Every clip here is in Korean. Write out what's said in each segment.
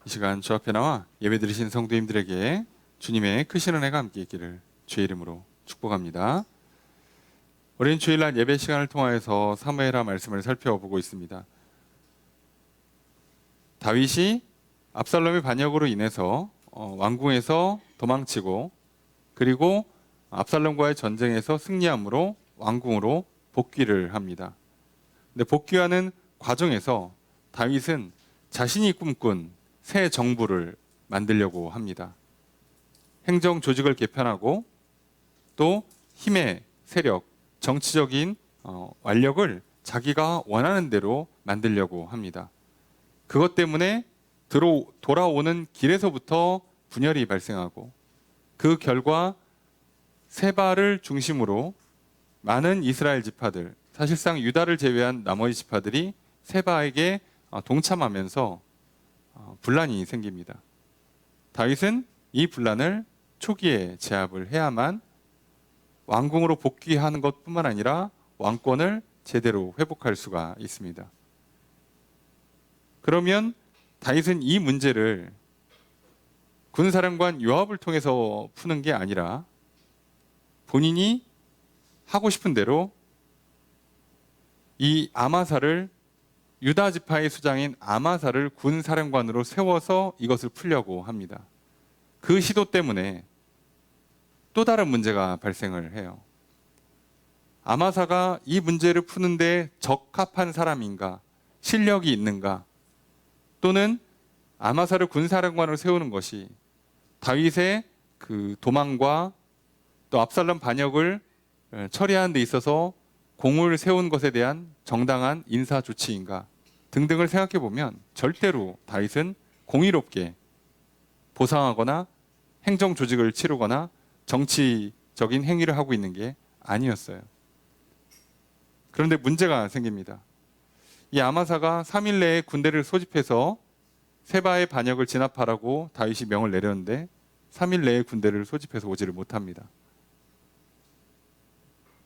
이 시간 주 앞에 나와 예배 드리신 성도님들에게 주님의 크신 은혜가 함께 있기를 주의 이름으로 축복합니다. 오랜 주일날 예배 시간을 통하여서 사무엘하 말씀을 살펴보고 있습니다. 다윗이 압살롬의 반역으로 인해서 왕궁에서 도망치고, 그리고 압살롬과의 전쟁에서 승리함으로 왕궁으로 복귀를 합니다. 근데 복귀하는 과정에서 다윗은 자신이 꿈꾼 새 정부를 만들려고 합니다. 행정 조직을 개편하고 또 힘의 세력, 정치적인 완력을 자기가 원하는 대로 만들려고 합니다. 그것 때문에 돌아오는 길에서부터 분열이 발생하고, 그 결과 세바를 중심으로 많은 이스라엘 지파들, 사실상 유다를 제외한 나머지 지파들이 세바에게 동참하면서 분란이 생깁니다. 다윗은 이 분란을 초기에 제압을 해야만 왕궁으로 복귀하는 것뿐만 아니라 왕권을 제대로 회복할 수가 있습니다. 그러면 다윗은 이 문제를 군사령관 요압을 통해서 푸는 게 아니라 본인이 하고 싶은 대로 이 아마사를, 유다 지파의 수장인 아마사를 군사령관으로 세워서 이것을 풀려고 합니다. 그 시도 때문에 또 다른 문제가 발생을 해요. 아마사가 이 문제를 푸는데 적합한 사람인가, 실력이 있는가, 또는 아마사를 군사령관으로 세우는 것이 다윗의 그 도망과 또 압살롬 반역을 처리하는 데 있어서 공을 세운 것에 대한 정당한 인사 조치인가 등등을 생각해 보면 절대로 다윗은 공의롭게 보상하거나 행정 조직을 치르거나 정치적인 행위를 하고 있는 게 아니었어요. 그런데 문제가 생깁니다. 이 아마사가 3일 내에 군대를 소집해서 세바의 반역을 진압하라고 다윗이 명을 내렸는데 3일 내에 군대를 소집해서 오지를 못합니다.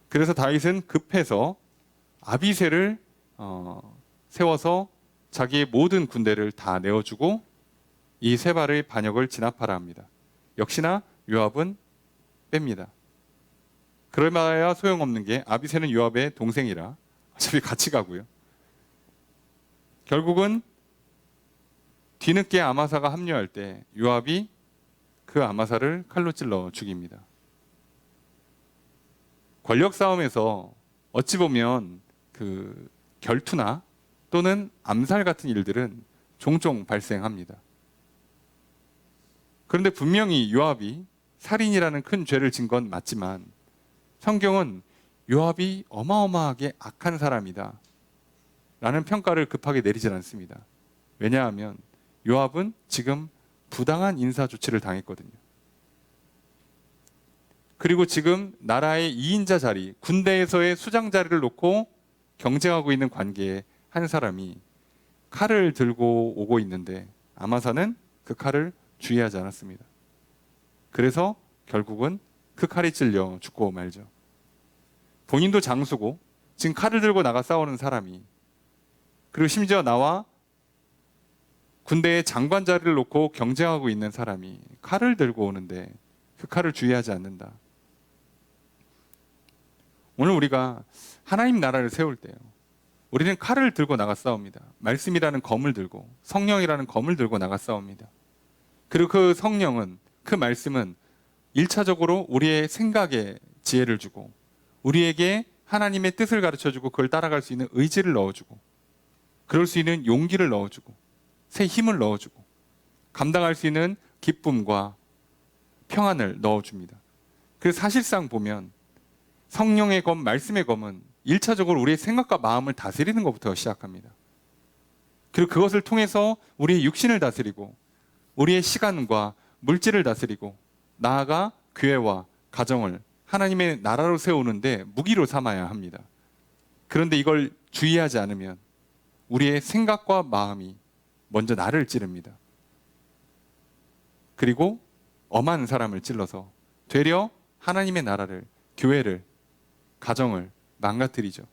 그래서 다윗은 급해서 아비새를 세워서 자기의 모든 군대를 다 내어주고 이 세바의 반역을 진압하라 합니다. 역시나 요압은 뺍니다. 그럴만야 소용없는 게 아비새는 요압의 동생이라 어차피 같이 가고요. 결국은 뒤늦게 아마사가 합류할 때 요압이 그 아마사를 칼로 찔러 죽입니다. 권력 싸움에서 어찌 보면 그 결투나 또는 암살 같은 일들은 종종 발생합니다. 그런데 분명히 요압이 살인이라는 큰 죄를 진 건 맞지만 성경은 요압이 어마어마하게 악한 사람이다 라는 평가를 급하게 내리질 않습니다. 왜냐하면 요압은 지금 부당한 인사 조치를 당했거든요. 그리고 지금 나라의 2인자 자리, 군대에서의 수장 자리를 놓고 경쟁하고 있는 관계에 한 사람이 칼을 들고 오고 있는데 아마사는 그 칼을 주의하지 않았습니다. 그래서 결국은 그 칼이 찔려 죽고 말죠. 본인도 장수고 지금 칼을 들고 나가 싸우는 사람이, 그리고 심지어 나와 군대의 장관 자리를 놓고 경쟁하고 있는 사람이 칼을 들고 오는데 그 칼을 주의하지 않는다. 오늘 우리가 하나님 나라를 세울 때요, 우리는 칼을 들고 나가 싸웁니다. 말씀이라는 검을 들고, 성령이라는 검을 들고 나가 싸웁니다. 그리고 그 성령은, 그 말씀은 1차적으로 우리의 생각에 지혜를 주고 우리에게 하나님의 뜻을 가르쳐주고 그걸 따라갈 수 있는 의지를 넣어주고 그럴 수 있는 용기를 넣어주고 새 힘을 넣어주고 감당할 수 있는 기쁨과 평안을 넣어줍니다. 그래서 사실상 보면 성령의 검, 말씀의 검은 1차적으로 우리의 생각과 마음을 다스리는 것부터 시작합니다. 그리고 그것을 통해서 우리의 육신을 다스리고 우리의 시간과 물질을 다스리고 나아가 교회와 가정을 하나님의 나라로 세우는데 무기로 삼아야 합니다. 그런데 이걸 주의하지 않으면 우리의 생각과 마음이 먼저 나를 찌릅니다. 그리고 엄한 사람을 찔러서 되려 하나님의 나라를, 교회를, 가정을 망가뜨리죠.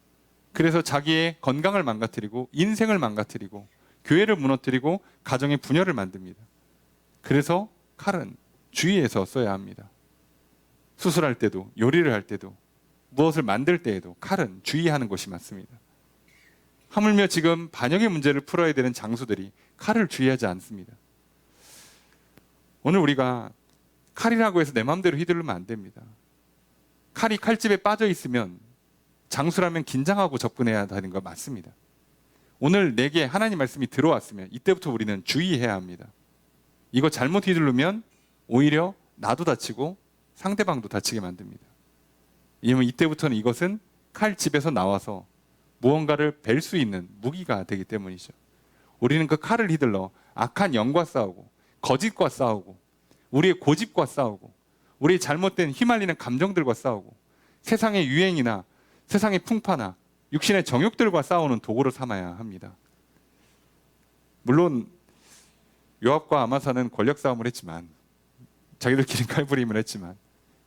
그래서 자기의 건강을 망가뜨리고 인생을 망가뜨리고 교회를 무너뜨리고 가정의 분열을 만듭니다. 그래서 칼은 주의해서 써야 합니다. 수술할 때도, 요리를 할 때도, 무엇을 만들 때에도 칼은 주의하는 것이 맞습니다. 하물며 지금 반역의 문제를 풀어야 되는 장소들이 칼을 주의하지 않습니다. 오늘 우리가 칼이라고 해서 내 마음대로 휘두르면 안 됩니다. 칼이 칼집에 빠져 있으면 장수라면 긴장하고 접근해야 하는 거 맞습니다. 오늘 내게 하나님 말씀이 들어왔으면 이때부터 우리는 주의해야 합니다. 이거 잘못 휘두르면 오히려 나도 다치고 상대방도 다치게 만듭니다. 왜냐하면 이때부터는 이것은 칼집에서 나와서 무언가를 벨 수 있는 무기가 되기 때문이죠. 우리는 그 칼을 휘둘러 악한 영과 싸우고 거짓과 싸우고 우리의 고집과 싸우고 우리의 잘못된 휘말리는 감정들과 싸우고 세상의 유행이나 세상의 풍파나 육신의 정욕들과 싸우는 도구로 삼아야 합니다. 물론 요압과 아마사는 권력 싸움을 했지만 자기들끼리 칼부림을 했지만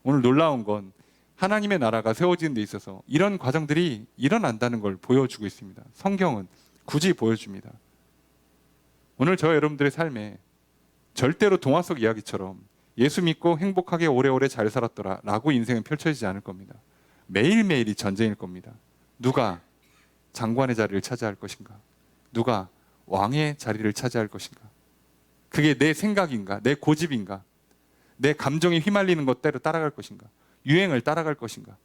오늘 놀라운 건 하나님의 나라가 세워지는 데 있어서 이런 과정들이 일어난다는 걸 보여주고 있습니다. 성경은 굳이 보여줍니다. 오늘 저 여러분들의 삶에 절대로 동화 속 이야기처럼 예수 믿고 행복하게 오래오래 잘 살았더라 라고 인생은 펼쳐지지 않을 겁니다. 매일매일이 전쟁일 겁니다. 누가 장관의 자리를 차지할 것인가? 누가 왕의 자리를 차지할 것인가? 그게 내 생각인가? 내 고집인가? 내 감정에 휘말리는 것대로 따라갈 것인가? 유행을 따라갈 것인가?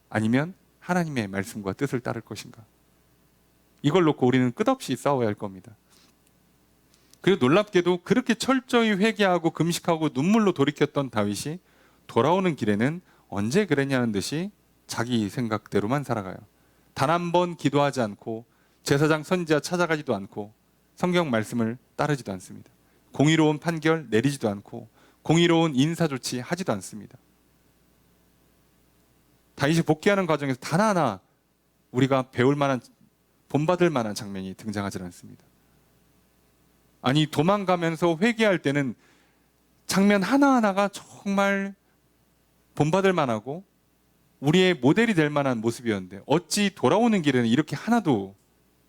아니면 하나님의 말씀과 뜻을 따를 것인가? 이걸 놓고 우리는 끝없이 싸워야 할 겁니다. 그리고 놀랍게도 그렇게 철저히 회개하고 금식하고 눈물로 돌이켰던 다윗이 돌아오는 길에는 언제 그랬냐는 듯이 자기 생각대로만 살아가요. 단 한 번 기도하지 않고 제사장 선지자 찾아가지도 않고 성경 말씀을 따르지도 않습니다. 공의로운 판결 내리지도 않고 공의로운 인사 조치 하지도 않습니다. 다윗이 복귀하는 과정에서 단 하나 우리가 배울 만한, 본받을 만한 장면이 등장하지 않습니다. 아니, 도망가면서 회개할 때는 장면 하나하나가 정말 본받을 만하고 우리의 모델이 될 만한 모습이었는데 어찌 돌아오는 길에는 이렇게 하나도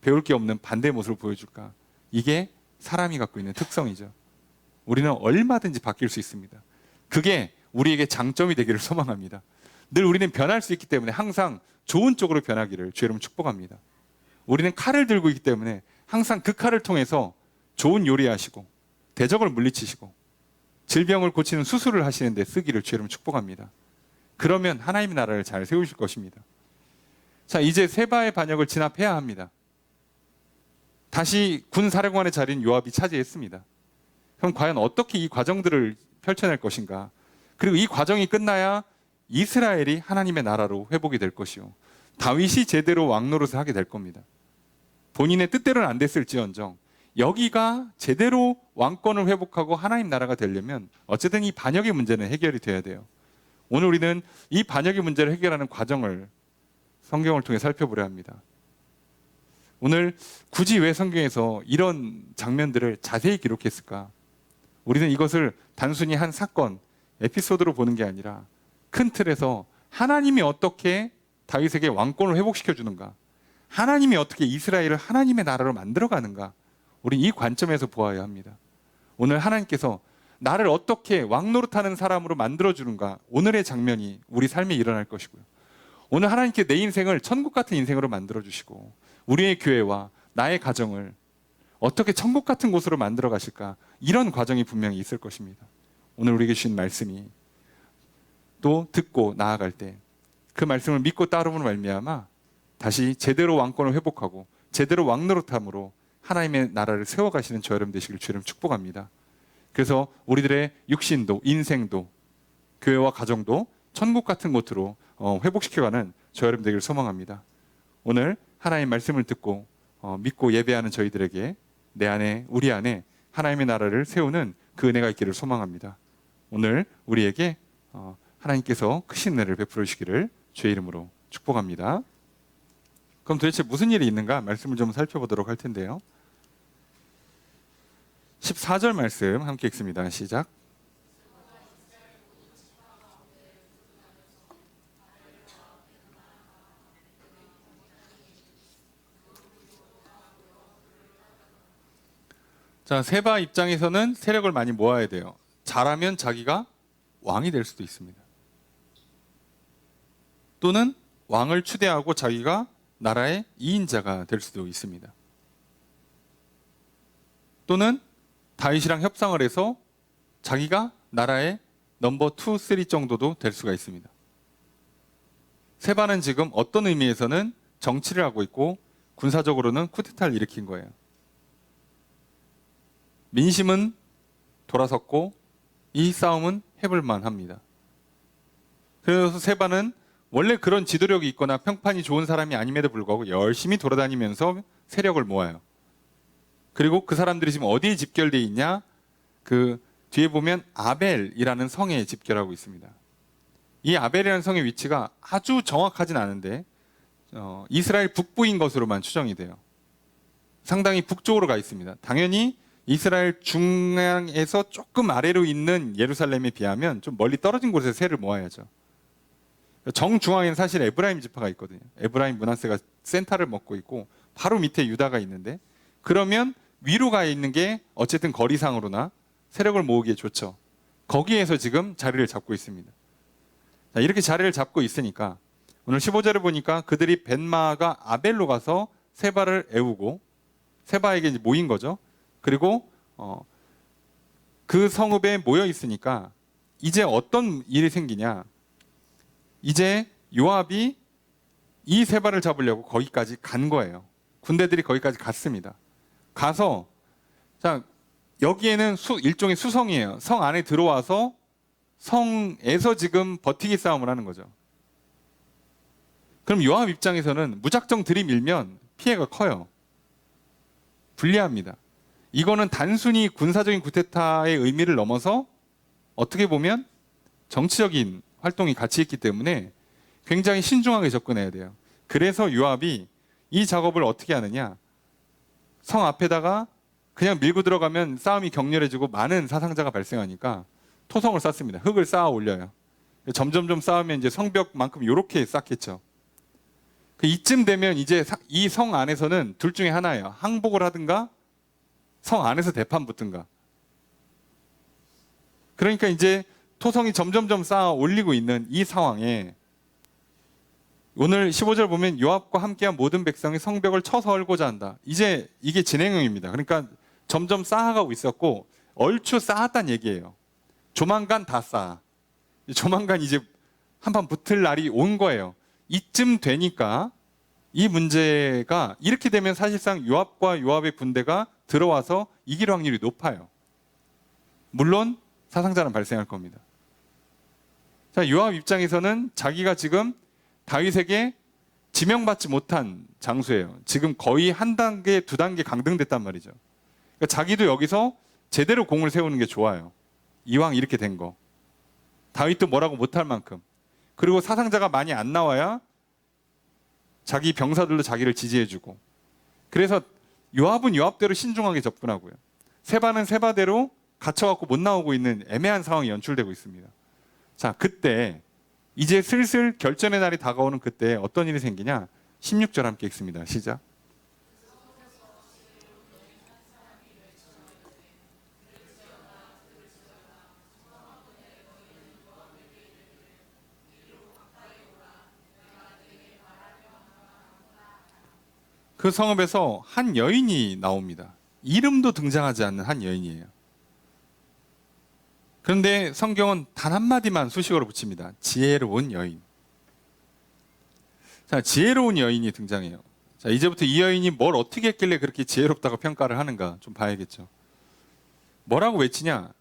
배울 게 없는 반대의 모습을 보여줄까? 이게 사람이 갖고 있는 특성이죠. 우리는 얼마든지 바뀔 수 있습니다. 그게 우리에게 장점이 되기를 소망합니다. 늘 우리는 변할 수 있기 때문에 항상 좋은 쪽으로 변하기를 주 여러분 축복합니다. 우리는 칼을 들고 있기 때문에 항상 그 칼을 통해서 좋은 요리하시고 대적을 물리치시고 질병을 고치는 수술을 하시는 데 쓰기를 주 여러분 축복합니다. 그러면 하나님의 나라를 잘 세우실 것입니다. 자, 이제 세바의 반역을 진압해야 합니다. 다시 군 사령관의 자리인 요압이 차지했습니다. 그럼 과연 어떻게 이 과정들을 펼쳐낼 것인가? 그리고 이 과정이 끝나야 이스라엘이 하나님의 나라로 회복이 될 것이요, 다윗이 제대로 왕노릇을 하게 될 겁니다. 본인의 뜻대로는 안 됐을지언정 여기가 제대로 왕권을 회복하고 하나님 나라가 되려면 어쨌든 이 반역의 문제는 해결이 돼야 돼요. 오늘 우리는 이 반역의 문제를 해결하는 과정을 성경을 통해 살펴보려 합니다. 오늘 굳이 왜 성경에서 이런 장면들을 자세히 기록했을까? 우리는 이것을 단순히 한 사건, 에피소드로 보는 게 아니라 큰 틀에서 하나님이 어떻게 다윗에게 왕권을 회복시켜 주는가, 하나님이 어떻게 이스라엘을 하나님의 나라로 만들어가는가, 우리 이 관점에서 보아야 합니다. 오늘 하나님께서 나를 어떻게 왕노릇하는 사람으로 만들어주는가, 오늘의 장면이 우리 삶에 일어날 것이고요. 오늘 하나님께 내 인생을 천국 같은 인생으로 만들어주시고 우리의 교회와 나의 가정을 어떻게 천국 같은 곳으로 만들어 가실까, 이런 과정이 분명히 있을 것입니다. 오늘 우리에게 주신 말씀이 또 듣고 나아갈 때 그 말씀을 믿고 따르므로 말미암아 다시 제대로 왕권을 회복하고 제대로 왕노릇함으로 하나님의 나라를 세워가시는 저 여러분 되시길 주 여러분 축복합니다. 그래서 우리들의 육신도 인생도 교회와 가정도 천국 같은 곳으로 회복시켜가는 저 여러분 되기를 소망합니다. 오늘 하나님의 말씀을 듣고 믿고 예배하는 저희들에게 내 안에, 우리 안에 하나님의 나라를 세우는 그 은혜가 있기를 소망합니다. 오늘 우리에게 하나님께서 크신 은혜를 베풀어 주시기를 주의 이름으로 축복합니다. 그럼 도대체 무슨 일이 있는가 말씀을 좀 살펴보도록 할 텐데요. 14절 말씀 함께 읽습니다. 시작. 자, 세바 입장에서는 세력을 많이 모아야 돼요. 잘하면 자기가 왕이 될 수도 있습니다. 또는 왕을 추대하고 자기가 나라의 2인자가 될 수도 있습니다. 또는 다윗이랑 협상을 해서 자기가 나라의 넘버 2, 3 정도도 될 수가 있습니다. 세바는 지금 어떤 의미에서는 정치를 하고 있고 군사적으로는 쿠데타를 일으킨 거예요. 민심은 돌아섰고 이 싸움은 해볼만 합니다. 그래서 세바는 원래 그런 지도력이 있거나 평판이 좋은 사람이 아님에도 불구하고 열심히 돌아다니면서 세력을 모아요. 그리고 그 사람들이 지금 어디에 집결되어 있냐? 그 뒤에 보면 아벨이라는 성에 집결하고 있습니다. 이 아벨이라는 성의 위치가 아주 정확하진 않은데 이스라엘 북부인 것으로만 추정이 돼요. 상당히 북쪽으로 가 있습니다. 당연히 이스라엘 중앙에서 조금 아래로 있는 예루살렘에 비하면 좀 멀리 떨어진 곳에 세를 모아야죠. 정중앙에는 사실 에브라임 지파가 있거든요. 에브라임 므낫세가 센터를 먹고 있고 바로 밑에 유다가 있는데, 그러면 위로 가 있는 게 어쨌든 거리상으로나 세력을 모으기에 좋죠. 거기에서 지금 자리를 잡고 있습니다. 자, 이렇게 자리를 잡고 있으니까 오늘 15절을 보니까 그들이 벤마가 아벨로 가서 세바를 애우고 세바에게 이제 모인 거죠. 그리고 그 성읍에 모여 있으니까 이제 어떤 일이 생기냐? 이제 요압이 이 세바를 잡으려고 거기까지 간 거예요. 군대들이 거기까지 갔습니다. 가서 자, 여기에는 일종의 수성이에요. 성 안에 들어와서 성에서 지금 버티기 싸움을 하는 거죠. 그럼 요압 입장에서는 무작정 들이밀면 피해가 커요. 불리합니다. 이거는 단순히 군사적인 쿠데타의 의미를 넘어서 어떻게 보면 정치적인 활동이 같이 있기 때문에 굉장히 신중하게 접근해야 돼요. 그래서 요압이 이 작업을 어떻게 하느냐? 성 앞에다가 그냥 밀고 들어가면 싸움이 격렬해지고 많은 사상자가 발생하니까 토성을 쌓습니다. 흙을 쌓아 올려요. 점점점 쌓으면 이제 성벽만큼 이렇게 쌓겠죠. 이쯤 되면 이제 이 성 안에서는 둘 중에 하나예요. 항복을 하든가 성 안에서 대판 붙든가. 그러니까 이제 토성이 점점점 쌓아 올리고 있는 이 상황에 오늘 15절 보면 요압과 함께한 모든 백성이 성벽을 쳐서 헐고자 한다. 이제 이게 진행형입니다. 그러니까 점점 쌓아가고 있었고 얼추 쌓았다는 얘기예요. 조만간 다 쌓아. 조만간 이제 한판 붙을 날이 온 거예요. 이쯤 되니까 이 문제가 이렇게 되면 사실상 요압과 요압의 군대가 들어와서 이길 확률이 높아요. 물론 사상자는 발생할 겁니다. 자, 요압 입장에서는 자기가 지금 다윗에게 지명받지 못한 장소예요. 지금 거의 한 단계, 두 단계 강등됐단 말이죠. 그러니까 자기도 여기서 제대로 공을 세우는 게 좋아요. 이왕 이렇게 된 거. 다윗도 뭐라고 못할 만큼. 그리고 사상자가 많이 안 나와야 자기 병사들도 자기를 지지해주고. 그래서 요압은 요압대로 신중하게 접근하고요. 세바는 세바대로 갇혀갖고 못 나오고 있는 애매한 상황이 연출되고 있습니다. 자, 그때 이제 슬슬 결전의 날이 다가오는 그때 어떤 일이 생기냐? 16절 함께 읽습니다. 시작. 그 성읍에서 한 여인이 나옵니다. 이름도 등장하지 않는 한 여인이에요. 그런데 성경은 단 한마디만 수식어로 붙입니다. 지혜로운 여인. 자, 지혜로운 여인이 등장해요. 자, 이제부터 이 여인이 뭘 어떻게 했길래 그렇게 지혜롭다고 평가를 하는가 좀 봐야겠죠. 뭐라고 외치냐?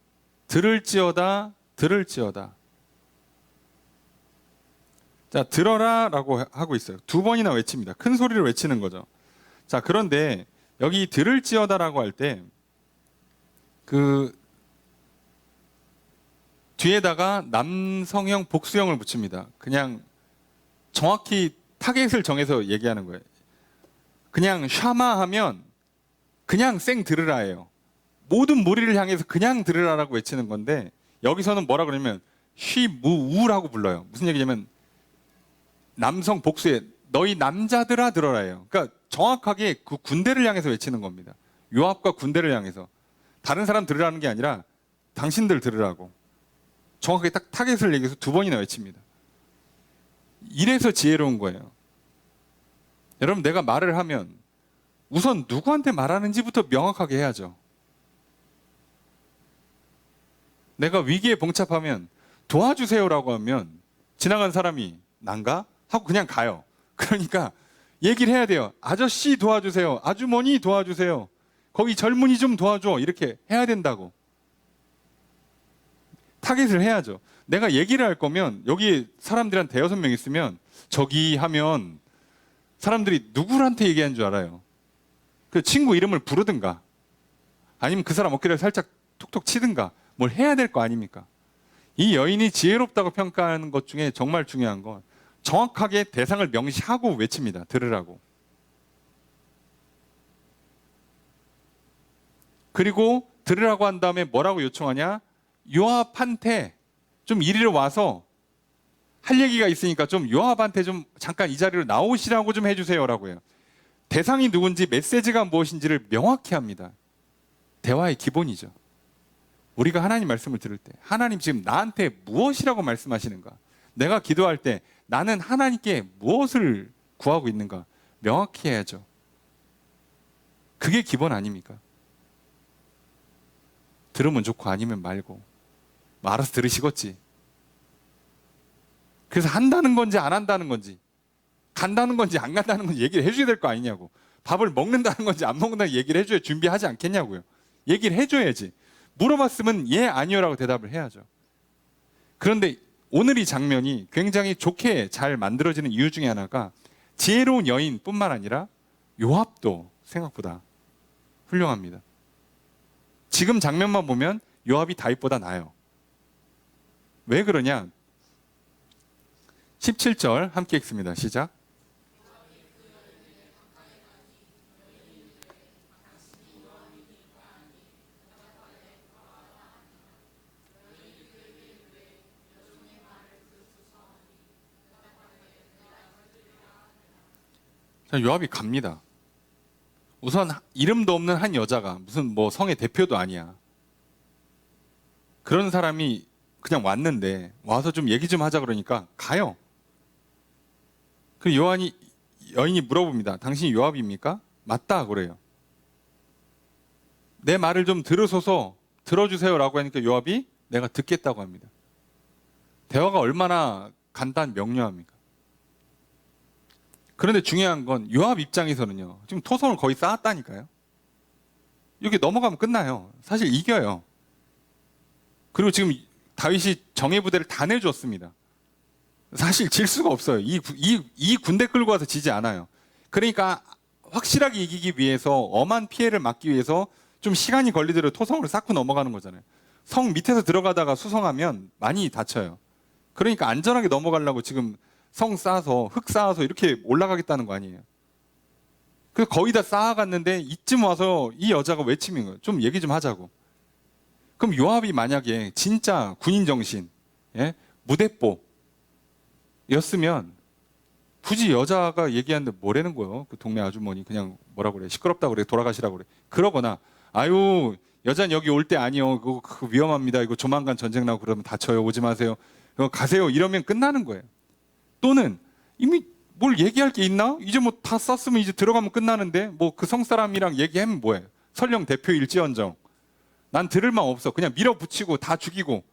들을지어다, 들을지어다. 자, 들어라 라고 하고 있어요. 두 번이나 외칩니다. 큰 소리를 외치는 거죠. 자, 그런데 여기 들을지어다라고 할 때 그 뒤에다가 남성형 복수형을 붙입니다. 그냥 정확히 타겟을 정해서 얘기하는 거예요. 그냥 샤마 하면 그냥 생 들으라예요. 모든 무리를 향해서 그냥 들으라라고 외치는 건데 여기서는 뭐라 그러냐면 쉬무우라고 불러요. 무슨 얘기냐면 남성 복수에 너희 남자들아 들어라예요. 그러니까 정확하게 그 군대를 향해서 외치는 겁니다. 요압과 군대를 향해서. 다른 사람 들으라는 게 아니라 당신들 들으라고. 정확하게 딱 타겟을 얘기해서 2번이나 외칩니다. 이래서 지혜로운 거예요. 여러분, 내가 말을 하면 우선 누구한테 말하는지부터 명확하게 해야죠. 내가 위기에 봉착하면 도와주세요라고 하면 지나간 사람이 난가? 하고 그냥 가요. 그러니까 얘기를 해야 돼요. 아저씨 도와주세요. 아주머니 도와주세요. 거기 젊은이 좀 도와줘. 이렇게 해야 된다고. 타겟을 해야죠. 내가 얘기를 할 거면 여기 사람들이 한 5-6명 있으면 저기 하면 사람들이 누구한테 얘기한 줄 알아요. 그 친구 이름을 부르든가 아니면 그 사람 어깨를 살짝 톡톡 치든가 뭘 해야 될 거 아닙니까? 이 여인이 지혜롭다고 평가하는 것 중에 정말 중요한 건 정확하게 대상을 명시하고 외칩니다. 들으라고. 그리고 들으라고 한 다음에 뭐라고 요청하냐? 요압한테 좀 이리로 와서 할 얘기가 있으니까 좀 요압한테 좀 잠깐 이 자리로 나오시라고 좀 해주세요라고 해요. 대상이 누군지 메시지가 무엇인지를 명확히 합니다. 대화의 기본이죠. 우리가 하나님 말씀을 들을 때 하나님 지금 나한테 무엇이라고 말씀하시는가? 내가 기도할 때 나는 하나님께 무엇을 구하고 있는가? 명확히 해야죠. 그게 기본 아닙니까? 들으면 좋고 아니면 말고 뭐 알아서 들으시겠지. 그래서 한다는 건지 안 한다는 건지 간다는 건지 안 간다는 건지 얘기를 해줘야 될 거 아니냐고. 밥을 먹는다는 건지 안 먹는다는 얘기를 해줘야 준비하지 않겠냐고요. 얘기를 해줘야지. 물어봤으면 예, 아니요라고 대답을 해야죠. 그런데 오늘 이 장면이 굉장히 좋게 잘 만들어지는 이유 중에 하나가 지혜로운 여인뿐만 아니라 요압도 생각보다 훌륭합니다. 지금 장면만 보면 요압이 다윗보다 나아요. 왜 그러냐? 17절 함께 읽습니다. 시작. 자, 요압이 갑니다. 우선 이름도 없는 한 여자가 무슨 뭐 성의 대표도 아니야. 그런 사람이 그냥 왔는데 와서 좀 얘기 좀 하자 그러니까 가요. 그 여인이 물어봅니다. 당신이 요압입니까? 맞다 그래요. 내 말을 좀 들으소서 들어주세요라고 하니까 요압이 내가 듣겠다고 합니다. 대화가 얼마나 간단 명료합니까? 그런데 중요한 건 요압 입장에서는요. 지금 토성을 거의 쌓았다니까요. 여기 넘어가면 끝나요. 사실 이겨요. 그리고 지금 다윗이 정예부대를 다 내줬습니다. 사실 질 수가 없어요. 이 군대 끌고 와서 지지 않아요. 그러니까 확실하게 이기기 위해서 엄한 피해를 막기 위해서 좀 시간이 걸리더라도 토성을 쌓고 넘어가는 거잖아요. 성 밑에서 들어가다가 수성하면 많이 다쳐요. 그러니까 안전하게 넘어가려고 지금 성 쌓아서 흙 쌓아서 이렇게 올라가겠다는 거 아니에요. 그래서 거의 다 쌓아갔는데 이쯤 와서 이 여자가 외치는 거예요. 좀 얘기 좀 하자고. 그럼 요압이 만약에 진짜 군인 정신, 예? 무대뽀 였으면 굳이 여자가 얘기하는데 뭐라는 거예요? 그 동네 아주머니 그냥 뭐라고 그래? 시끄럽다고 그래? 돌아가시라고 그래? 그러거나 아유 여자는 여기 올 때 아니요. 그거 위험합니다. 이거 조만간 전쟁 나고 그러면 다쳐요. 오지 마세요. 가세요. 이러면 끝나는 거예요. 또는 이미 뭘 얘기할 게 있나? 이제 뭐 다 쌌으면 이제 들어가면 끝나는데 뭐 그 성사람이랑 얘기하면 뭐예요? 설령 대표일지언정 난 들을 만 없어. 그냥 밀어붙이고 다 죽이고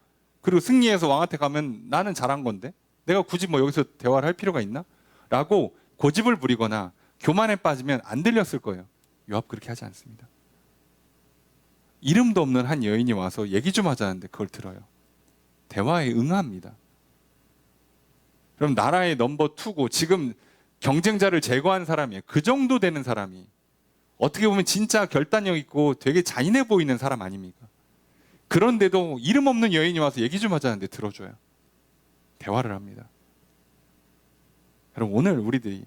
그리고 승리해서 왕한테 가면 나는 잘한 건데 내가 굳이 뭐 여기서 대화를 할 필요가 있나? 라고 고집을 부리거나 교만에 빠지면 안 들렸을 거예요. 요압 그렇게 하지 않습니다. 이름도 없는 한 여인이 와서 얘기 좀 하자는데 그걸 들어요. 대화에 응합니다. 그럼 나라의 넘버 2고 지금 경쟁자를 제거한 사람이에요. 그 정도 되는 사람이 어떻게 보면 진짜 결단력 있고 되게 잔인해 보이는 사람 아닙니까? 그런데도 이름 없는 여인이 와서 얘기 좀 하자는데 들어줘요. 대화를 합니다. 여러분 오늘 우리들이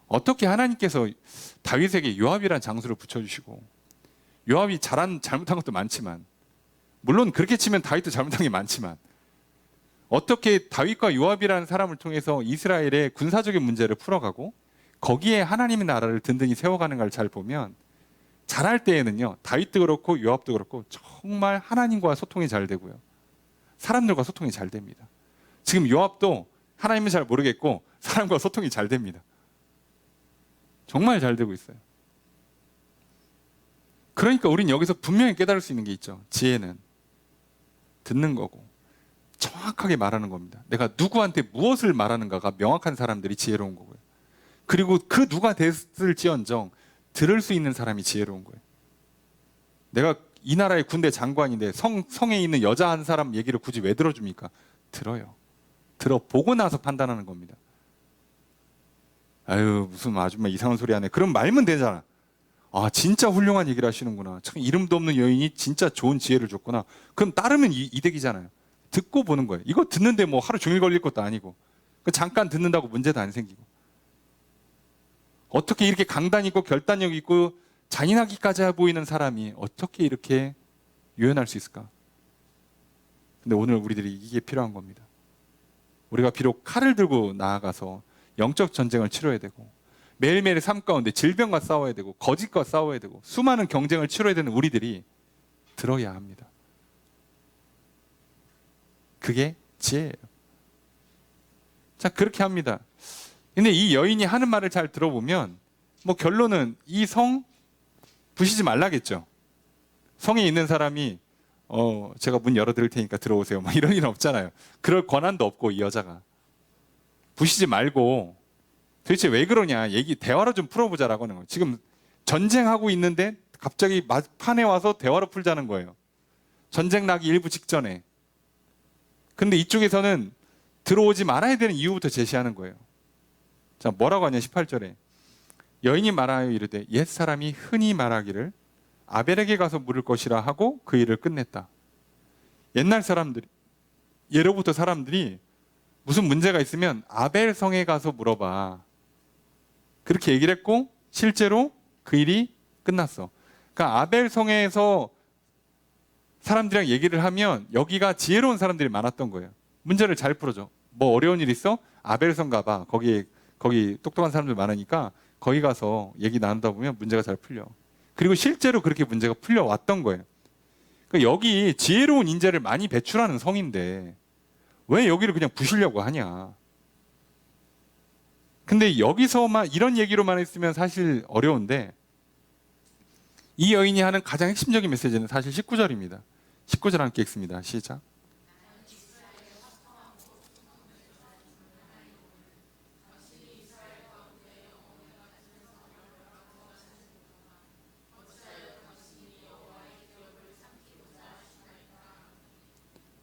어떻게 하나님께서 다윗에게 요압이라는 장수를 붙여주시고 요압이 잘못한 것도 많지만 물론 그렇게 치면 다윗도 잘못한 게 많지만 어떻게 다윗과 요압이라는 사람을 통해서 이스라엘의 군사적인 문제를 풀어가고 거기에 하나님의 나라를 든든히 세워가는가를 잘 보면 잘할 때에는요, 다윗도 그렇고 요압도 그렇고 정말 하나님과 소통이 잘 되고요, 사람들과 소통이 잘 됩니다. 지금 요압도 하나님은 잘 모르겠고 사람과 소통이 잘 됩니다. 정말 잘 되고 있어요. 그러니까 우린 여기서 분명히 깨달을 수 있는 게 있죠. 지혜는 듣는 거고 정확하게 말하는 겁니다. 내가 누구한테 무엇을 말하는가가 명확한 사람들이 지혜로운 거고요. 그리고 그 누가 됐을지언정 들을 수 있는 사람이 지혜로운 거예요. 내가 이 나라의 군대 장관인데 성에 있는 여자 한 사람 얘기를 굳이 왜 들어줍니까? 들어요. 들어보고 나서 판단하는 겁니다. 아유, 무슨 아줌마 이상한 소리 하네. 그럼 말면 되잖아. 아, 진짜 훌륭한 얘기를 하시는구나. 참 이름도 없는 여인이 진짜 좋은 지혜를 줬구나. 그럼 따르면 이득이잖아요. 듣고 보는 거예요. 이거 듣는데 뭐 하루 종일 걸릴 것도 아니고, 잠깐 듣는다고 문제도 안 생기고. 어떻게 이렇게 강단 있고 결단력 있고 잔인하기까지 보이는 사람이 어떻게 이렇게 유연할 수 있을까? 근데 오늘 우리들이 이게 필요한 겁니다. 우리가 비록 칼을 들고 나아가서 영적 전쟁을 치러야 되고, 매일매일 삶 가운데 질병과 싸워야 되고, 거짓과 싸워야 되고, 수많은 경쟁을 치러야 되는 우리들이 들어야 합니다. 그게 지혜예요. 자, 그렇게 합니다. 근데 이 여인이 하는 말을 잘 들어보면 뭐 결론은 이 성 부시지 말라겠죠. 성에 있는 사람이 제가 문 열어드릴 테니까 들어오세요, 막 이런 일은 없잖아요. 그럴 권한도 없고, 이 여자가 부시지 말고 도대체 왜 그러냐, 대화로 좀 풀어보자라고 하는 거예요. 지금 전쟁하고 있는데 갑자기 판에 와서 대화로 풀자는 거예요. 전쟁 나기 일부 직전에. 근데 이쪽에서는 들어오지 말아야 되는 이유부터 제시하는 거예요. 자, 뭐라고 하냐, 18절에. 여인이 말하여 이르되 옛사람이 흔히 말하기를 아벨에게 가서 물을 것이라 하고 그 일을 끝냈다. 옛날 사람들이, 예로부터 사람들이 무슨 문제가 있으면 아벨 성에 가서 물어봐, 그렇게 얘기를 했고 실제로 그 일이 끝났어. 그러니까 아벨 성에서 사람들이랑 얘기를 하면 여기가 지혜로운 사람들이 많았던 거예요. 문제를 잘 풀어줘. 뭐 어려운 일 있어? 아벨 성 가봐. 거기 똑똑한 사람들 많으니까 거기 가서 얘기 나누다 보면 문제가 잘 풀려. 그리고 실제로 그렇게 문제가 풀려왔던 거예요. 그러니까 여기 지혜로운 인재를 많이 배출하는 성인데 왜 여기를 그냥 부시려고 하냐. 근데 여기서만 이런 얘기로만 했으면 사실 어려운데, 이 여인이 하는 가장 핵심적인 메시지는 사실 19절입니다. 19절 함께 읽습니다. 시작.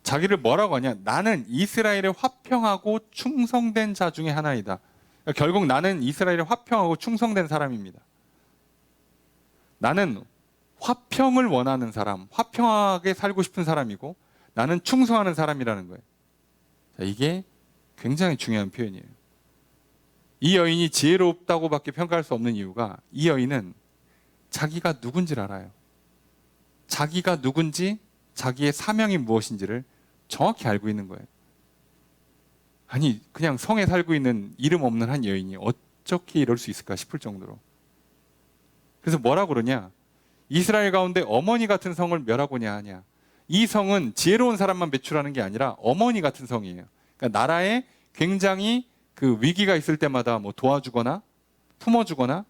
자기를 뭐라고 하냐? 나는 이스라엘에 화평하고 충성된 자 중에 하나이다. 그러니까 결국 나는 이스라엘에 화평하고 충성된 사람입니다. 나는 화평을 원하는 사람, 화평하게 살고 싶은 사람이고, 나는 충성하는 사람이라는 거예요. 자, 이게 굉장히 중요한 표현이에요. 이 여인이 지혜롭다고밖에 평가할 수 없는 이유가, 이 여인은 자기가 누군지를 알아요. 자기가 누군지, 자기의 사명이 무엇인지를 정확히 알고 있는 거예요. 아니, 그냥 성에 살고 있는 이름 없는 한 여인이 어떻게 이럴 수 있을까 싶을 정도로. 그래서 뭐라고 그러냐? 이스라엘 가운데 어머니 같은 성을 멸하고냐 하냐. 이 성은 지혜로운 사람만 배출하는 게 아니라 어머니 같은 성이에요. 그러니까 나라에 굉장히 그 위기가 있을 때마다 뭐 도와주거나 품어주거나,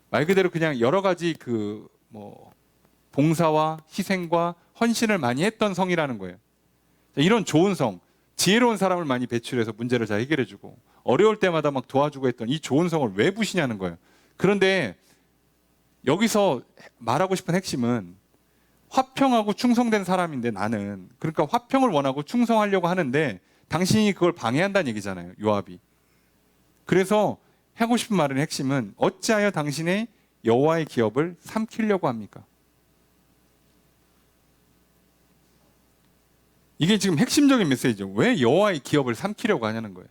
말 그대로 그냥 여러 가지 그 뭐 봉사와 희생과 헌신을 많이 했던 성이라는 거예요. 이런 좋은 성, 지혜로운 사람을 많이 배출해서 문제를 잘 해결해주고 어려울 때마다 막 도와주고 했던 이 좋은 성을 왜 부시냐는 거예요. 그런데 여기서 말하고 싶은 핵심은 화평하고 충성된 사람인데, 나는 그러니까 화평을 원하고 충성하려고 하는데 당신이 그걸 방해한다는 얘기잖아요, 요압이. 그래서 하고 싶은 말의 핵심은 어찌하여 당신의 여호와의 기업을 삼키려고 합니까? 이게 지금 핵심적인 메시지죠. 왜 여호와의 기업을 삼키려고 하냐는 거예요.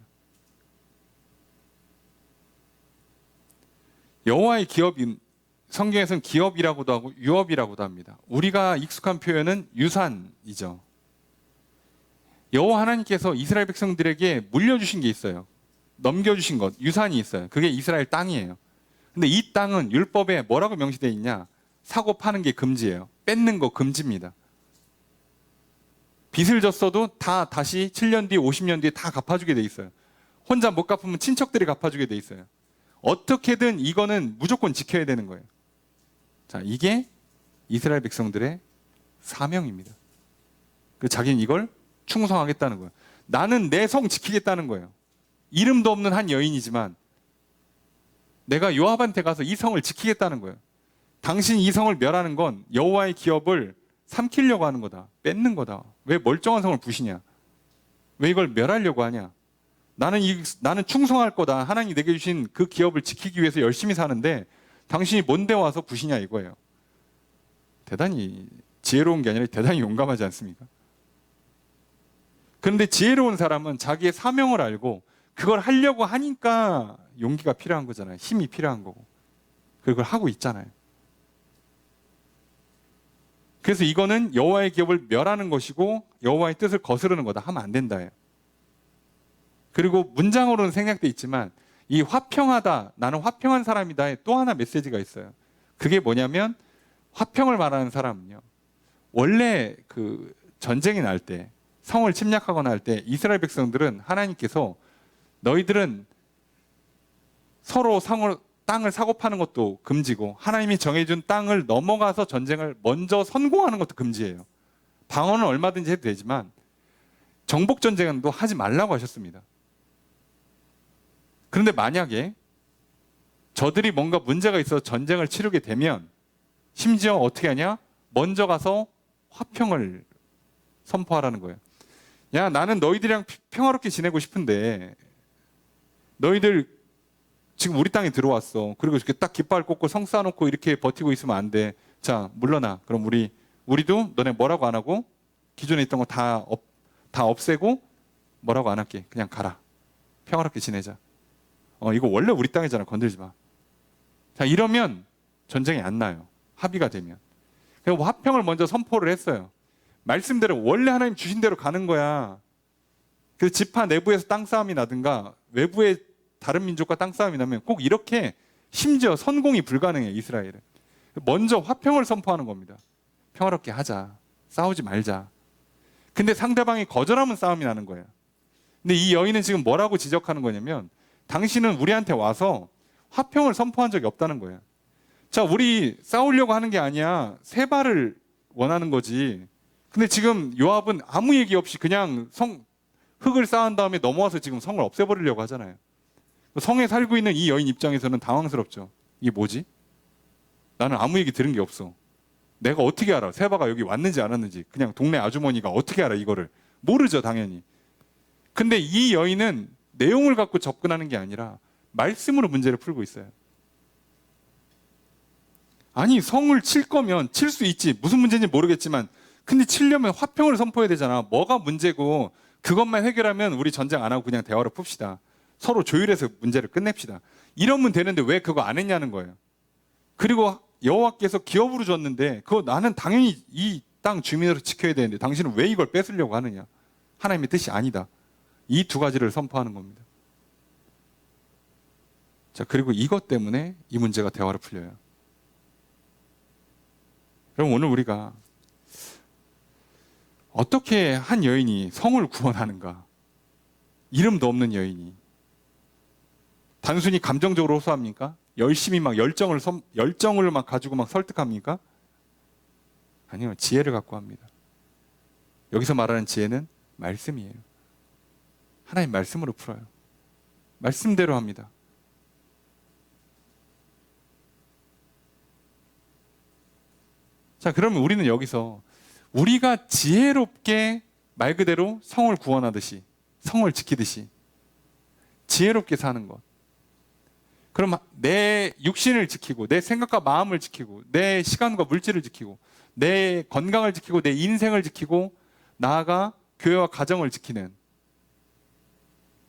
여호와의 기업인, 성경에서는 기업이라고도 하고 유업이라고도 합니다. 우리가 익숙한 표현은 유산이죠. 여호와 하나님께서 이스라엘 백성들에게 물려주신 게 있어요. 넘겨주신 것, 유산이 있어요. 그게 이스라엘 땅이에요. 근데 이 땅은 율법에 뭐라고 명시되어 있냐? 사고 파는 게 금지예요. 뺏는 거 금지입니다. 빚을 졌어도 다 다시 7년 뒤, 50년 뒤에 다 갚아주게 돼 있어요. 혼자 못 갚으면 친척들이 갚아주게 돼 있어요. 어떻게든 이거는 무조건 지켜야 되는 거예요. 자, 이게 이스라엘 백성들의 사명입니다. 그 자기는 이걸 충성하겠다는 거예요. 나는 내 성 지키겠다는 거예요. 이름도 없는 한 여인이지만 내가 요압한테 가서 이 성을 지키겠다는 거예요. 당신 이 성을 멸하는 건 여호와의 기업을 삼키려고 하는 거다. 뺏는 거다. 왜 멀쩡한 성을 부시냐? 왜 이걸 멸하려고 하냐? 나는 충성할 거다. 하나님이 내게 주신 그 기업을 지키기 위해서 열심히 사는데 당신이 뭔데 와서 부시냐 이거예요. 대단히 지혜로운 게 아니라 대단히 용감하지 않습니까? 그런데 지혜로운 사람은 자기의 사명을 알고 그걸 하려고 하니까 용기가 필요한 거잖아요. 힘이 필요한 거고. 그걸 하고 있잖아요. 그래서 이거는 여호와의 기업을 멸하는 것이고 여호와의 뜻을 거스르는 거다. 하면 안 된다예요. 그리고 문장으로는 생략돼 있지만 이 화평하다, 나는 화평한 사람이다에 또 하나 메시지가 있어요. 그게 뭐냐면 화평을 말하는 사람은요. 원래 그 전쟁이 날 때, 성을 침략하거나 할 때 이스라엘 백성들은 하나님께서 너희들은 서로 땅을 사고 파는 것도 금지고 하나님이 정해준 땅을 넘어가서 전쟁을 먼저 선공하는 것도 금지예요. 방어는 얼마든지 해도 되지만 정복 전쟁도 하지 말라고 하셨습니다. 그런데 만약에 저들이 뭔가 문제가 있어서 전쟁을 치르게 되면 심지어 어떻게 하냐? 먼저 가서 화평을 선포하라는 거예요. 야, 나는 너희들이랑 평화롭게 지내고 싶은데 너희들 지금 우리 땅에 들어왔어. 그리고 이렇게 딱 깃발 꽂고 성 쌓아놓고 이렇게 버티고 있으면 안 돼. 자, 물러나. 그럼 우리도 너네 뭐라고 안 하고 기존에 있던 거 다 없애고 뭐라고 안 할게. 그냥 가라. 평화롭게 지내자. 이거 원래 우리 땅이잖아. 건들지 마. 자, 이러면 전쟁이 안 나요. 합의가 되면. 그리고 화평을 먼저 선포를 했어요. 말씀대로 원래 하나님 주신 대로 가는 거야. 그 지파 내부에서 땅 싸움이 나든가 외부에 다른 민족과 땅 싸움이 나면 꼭 이렇게 심지어 선공이 불가능해. 이스라엘은. 먼저 화평을 선포하는 겁니다. 평화롭게 하자. 싸우지 말자. 근데 상대방이 거절하면 싸움이 나는 거예요. 근데 이 여인은 지금 뭐라고 지적하는 거냐면 당신은 우리한테 와서 화평을 선포한 적이 없다는 거예요. 자, 우리 싸우려고 하는 게 아니야. 세발을 원하는 거지. 근데 지금 요압은 아무 얘기 없이 그냥 흙을 쌓은 다음에 넘어와서 지금 성을 없애버리려고 하잖아요. 성에 살고 있는 이 여인 입장에서는 당황스럽죠. 이게 뭐지? 나는 아무 얘기 들은 게 없어. 내가 어떻게 알아? 세바가 여기 왔는지 안 왔는지. 그냥 동네 아주머니가 어떻게 알아 이거를. 모르죠, 당연히. 근데 이 여인은 내용을 갖고 접근하는 게 아니라 말씀으로 문제를 풀고 있어요. 아니, 성을 칠 거면 칠 수 있지. 무슨 문제인지 모르겠지만 근데 치려면 화평을 선포해야 되잖아. 뭐가 문제고 그것만 해결하면 우리 전쟁 안 하고 그냥 대화로 풉시다. 서로 조율해서 문제를 끝냅시다. 이러면 되는데 왜 그거 안 했냐는 거예요. 그리고 여호와께서 기업으로 줬는데 그거 나는 당연히 이 땅 주민으로 지켜야 되는데 당신은 왜 이걸 뺏으려고 하느냐. 하나님의 뜻이 아니다. 이 두 가지를 선포하는 겁니다. 자, 그리고 이것 때문에 이 문제가 대화로 풀려요. 그럼 오늘 우리가 어떻게 한 여인이 성을 구원하는가? 이름도 없는 여인이. 단순히 감정적으로 호소합니까? 열심히 막 열정을 막 가지고 막 설득합니까? 아니요, 지혜를 갖고 합니다. 여기서 말하는 지혜는 말씀이에요. 하나님 말씀으로 풀어요. 말씀대로 합니다. 자, 그러면 우리는 여기서 우리가 지혜롭게 말 그대로 성을 구원하듯이, 성을 지키듯이 지혜롭게 사는 것. 그럼 내 육신을 지키고 내 생각과 마음을 지키고 내 시간과 물질을 지키고 내 건강을 지키고 내 인생을 지키고 나아가 교회와 가정을 지키는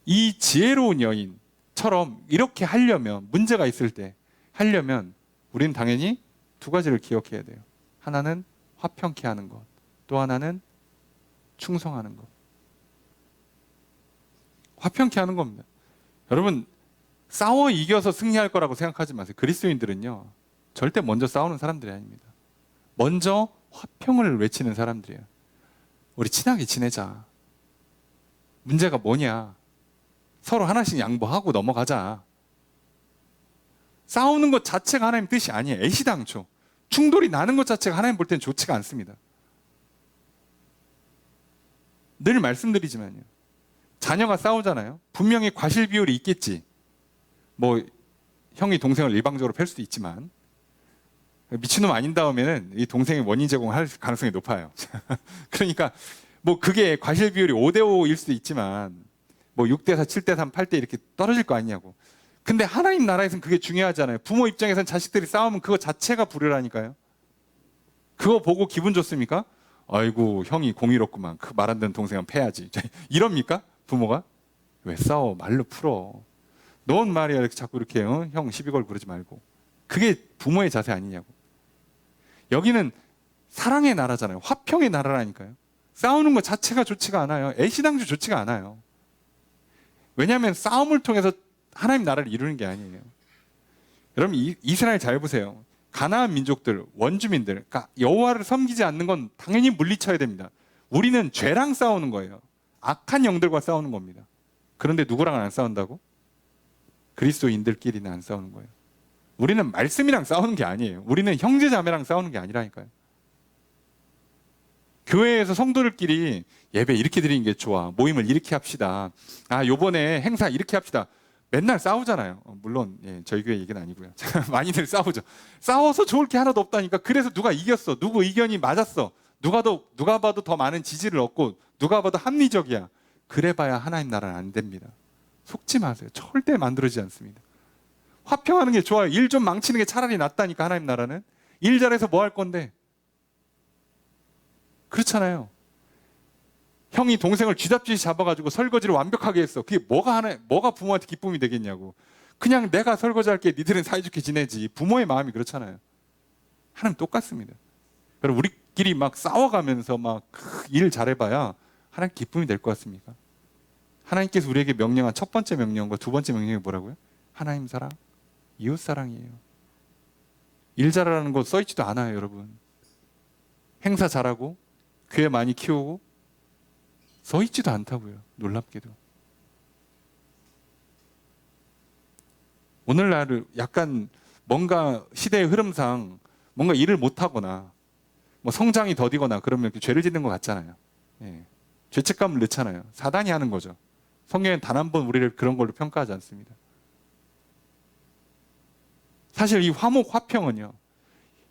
이 지혜로운 여인처럼 이렇게 하려면, 문제가 있을 때 하려면 우리는 당연히 두 가지를 기억해야 돼요. 하나는 화평케 하는 것, 또 하나는 충성하는 것. 화평케 하는 겁니다. 여러분, 싸워 이겨서 승리할 거라고 생각하지 마세요. 그리스도인들은요, 절대 먼저 싸우는 사람들이 아닙니다. 먼저 화평을 외치는 사람들이에요. 우리 친하게 지내자. 문제가 뭐냐? 서로 하나씩 양보하고 넘어가자. 싸우는 것 자체가 하나님 뜻이 아니에요. 애시당초. 충돌이 나는 것 자체가 하나님 볼 때는 좋지가 않습니다. 늘 말씀드리지만요. 자녀가 싸우잖아요. 분명히 과실 비율이 있겠지. 뭐 형이 동생을 일방적으로 팰 수도 있지만 미친놈 아닌 다음에는 이 동생이 원인 제공할 가능성이 높아요. 그러니까 뭐 그게 과실 비율이 5대5일 수도 있지만 뭐 6대4, 7대3, 8대 이렇게 떨어질 거 아니냐고. 근데 하나님 나라에서는 그게 중요하잖아요. 부모 입장에서는 자식들이 싸우면 그거 자체가 불효라니까요. 그거 보고 기분 좋습니까? 아이고 형이 공의롭구만. 그 말 안 듣는 동생은 패야지. 이럽니까? 부모가? 왜 싸워? 말로 풀어. 넌 말이야 이렇게 자꾸 이렇게 형 시비 걸고 그러지 말고. 그게 부모의 자세 아니냐고. 여기는 사랑의 나라잖아요. 화평의 나라라니까요. 싸우는 것 자체가 좋지가 않아요. 애시당초 좋지가 않아요. 왜냐하면 싸움을 통해서 하나님 나라를 이루는 게 아니에요. 여러분 이스라엘 잘 보세요. 가나안 민족들, 원주민들, 그러니까 여호와를 섬기지 않는 건 당연히 물리쳐야 됩니다. 우리는 죄랑 싸우는 거예요. 악한 영들과 싸우는 겁니다. 그런데 누구랑 안 싸운다고? 그리스도인들끼리는 안 싸우는 거예요. 우리는 말씀이랑 싸우는 게 아니에요. 우리는 형제 자매랑 싸우는 게 아니라니까요. 교회에서 성도들끼리 예배 이렇게 드리는 게 좋아. 모임을 이렇게 합시다. 아, 요번에 행사 이렇게 합시다. 맨날 싸우잖아요. 물론 저희 교회 얘기는 아니고요. 많이들 싸우죠. 싸워서 좋을 게 하나도 없다니까. 그래서 누가 이겼어. 누구 의견이 맞았어. 누가 봐도 더 많은 지지를 얻고 누가 봐도 합리적이야. 그래봐야 하나님 나라는 안 됩니다. 속지 마세요. 절대 만들어지지 않습니다. 화평하는 게 좋아요. 일 좀 망치는 게 차라리 낫다니까. 하나님 나라는 일 잘해서 뭐 할 건데. 그렇잖아요. 형이 동생을 쥐잡듯이 잡아가지고 설거지를 완벽하게 했어. 그게 뭐가 부모한테 기쁨이 되겠냐고. 그냥 내가 설거지할게. 니들은 사이좋게 지내지. 부모의 마음이 그렇잖아요. 하나님 똑같습니다. 그럼 우리끼리 막 싸워가면서 막 일 잘해봐야 하나님 기쁨이 될 것 같습니까? 하나님께서 우리에게 명령한 첫 번째 명령과 두 번째 명령이 뭐라고요? 하나님 사랑, 이웃 사랑이에요. 일 잘하라는 거 써있지도 않아요, 여러분. 행사 잘하고 교회 많이 키우고 써있지도 않다고요. 놀랍게도. 오늘날 약간 뭔가 시대의 흐름상 뭔가 일을 못하거나 뭐 성장이 더디거나 그러면 이렇게 죄를 짓는 것 같잖아요. 예. 죄책감을 넣잖아요. 사단이 하는 거죠. 성경엔 단 한 번 우리를 그런 걸로 평가하지 않습니다. 사실 이 화목 화평은요,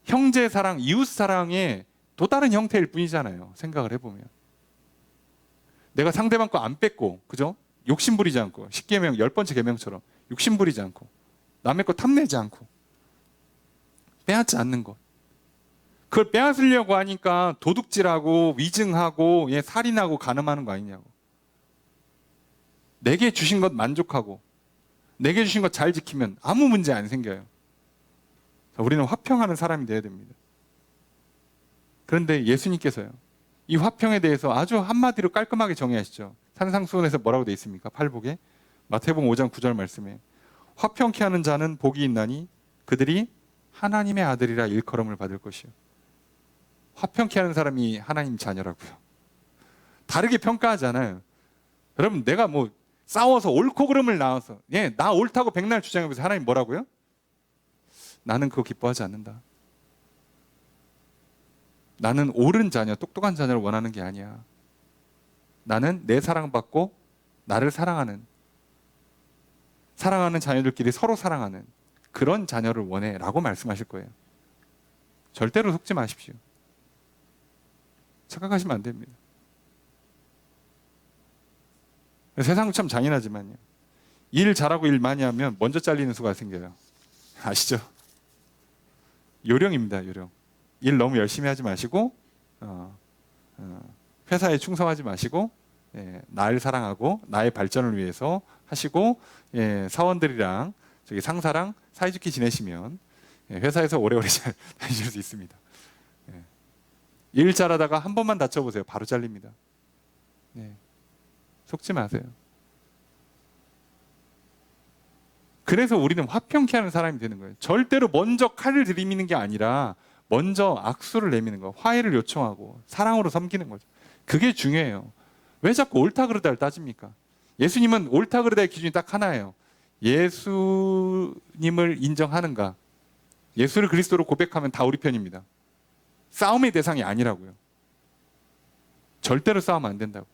형제 사랑, 이웃 사랑의 또 다른 형태일 뿐이잖아요. 생각을 해보면. 내가 상대방 거 안 뺏고, 그죠? 욕심 부리지 않고, 10계명, 10번째 계명처럼 욕심 부리지 않고, 남의 거 탐내지 않고, 빼앗지 않는 것. 그걸 빼앗으려고 하니까 도둑질하고, 위증하고, 살인하고, 간음하는 거 아니냐고. 내게 주신 것 만족하고, 내게 주신 것 잘 지키면 아무 문제 안 생겨요. 우리는 화평하는 사람이 되어야 됩니다. 그런데 예수님께서요, 이 화평에 대해서 아주 한마디로 깔끔하게 정의하시죠. 산상수훈에서 뭐라고 되어 있습니까? 팔복에 마태복음 5장 9절 말씀에 화평케 하는 자는 복이 있나니 그들이 하나님의 아들이라 일컬음을 받을 것이요. 화평케 하는 사람이 하나님 자녀라고요. 다르게 평가하잖아요. 여러분, 내가 뭐 싸워서 옳고 그름을 나와서 나 옳다고 백날 주장하면서 하나님 뭐라고요? 나는 그거 기뻐하지 않는다. 나는 옳은 자녀, 똑똑한 자녀를 원하는 게 아니야. 나는 내 사랑받고 나를 사랑하는 자녀들끼리 서로 사랑하는 그런 자녀를 원해 라고 말씀하실 거예요. 절대로 속지 마십시오. 착각하시면 안 됩니다. 세상은 참 잔인하지만요, 일 잘하고 일 많이 하면 먼저 잘리는 수가 생겨요. 아시죠? 요령입니다. 요령. 일 너무 열심히 하지 마시고 회사에 충성하지 마시고 나를 사랑하고 나의 발전을 위해서 하시고 사원들이랑 상사랑 사이좋게 지내시면 회사에서 오래오래 잘 다니실 수 있습니다. 일 잘하다가 한 번만 다쳐보세요. 바로 잘립니다. 속지 마세요. 그래서 우리는 화평케 하는 사람이 되는 거예요. 절대로 먼저 칼을 들이미는 게 아니라 먼저 악수를 내미는 거, 화해를 요청하고 사랑으로 섬기는 거죠. 그게 중요해요. 왜 자꾸 옳다 그르다를 따집니까? 예수님은 옳다 그르다의 기준이 딱 하나예요. 예수님을 인정하는가? 예수를 그리스도로 고백하면 다 우리 편입니다. 싸움의 대상이 아니라고요. 절대로 싸우면 안 된다고.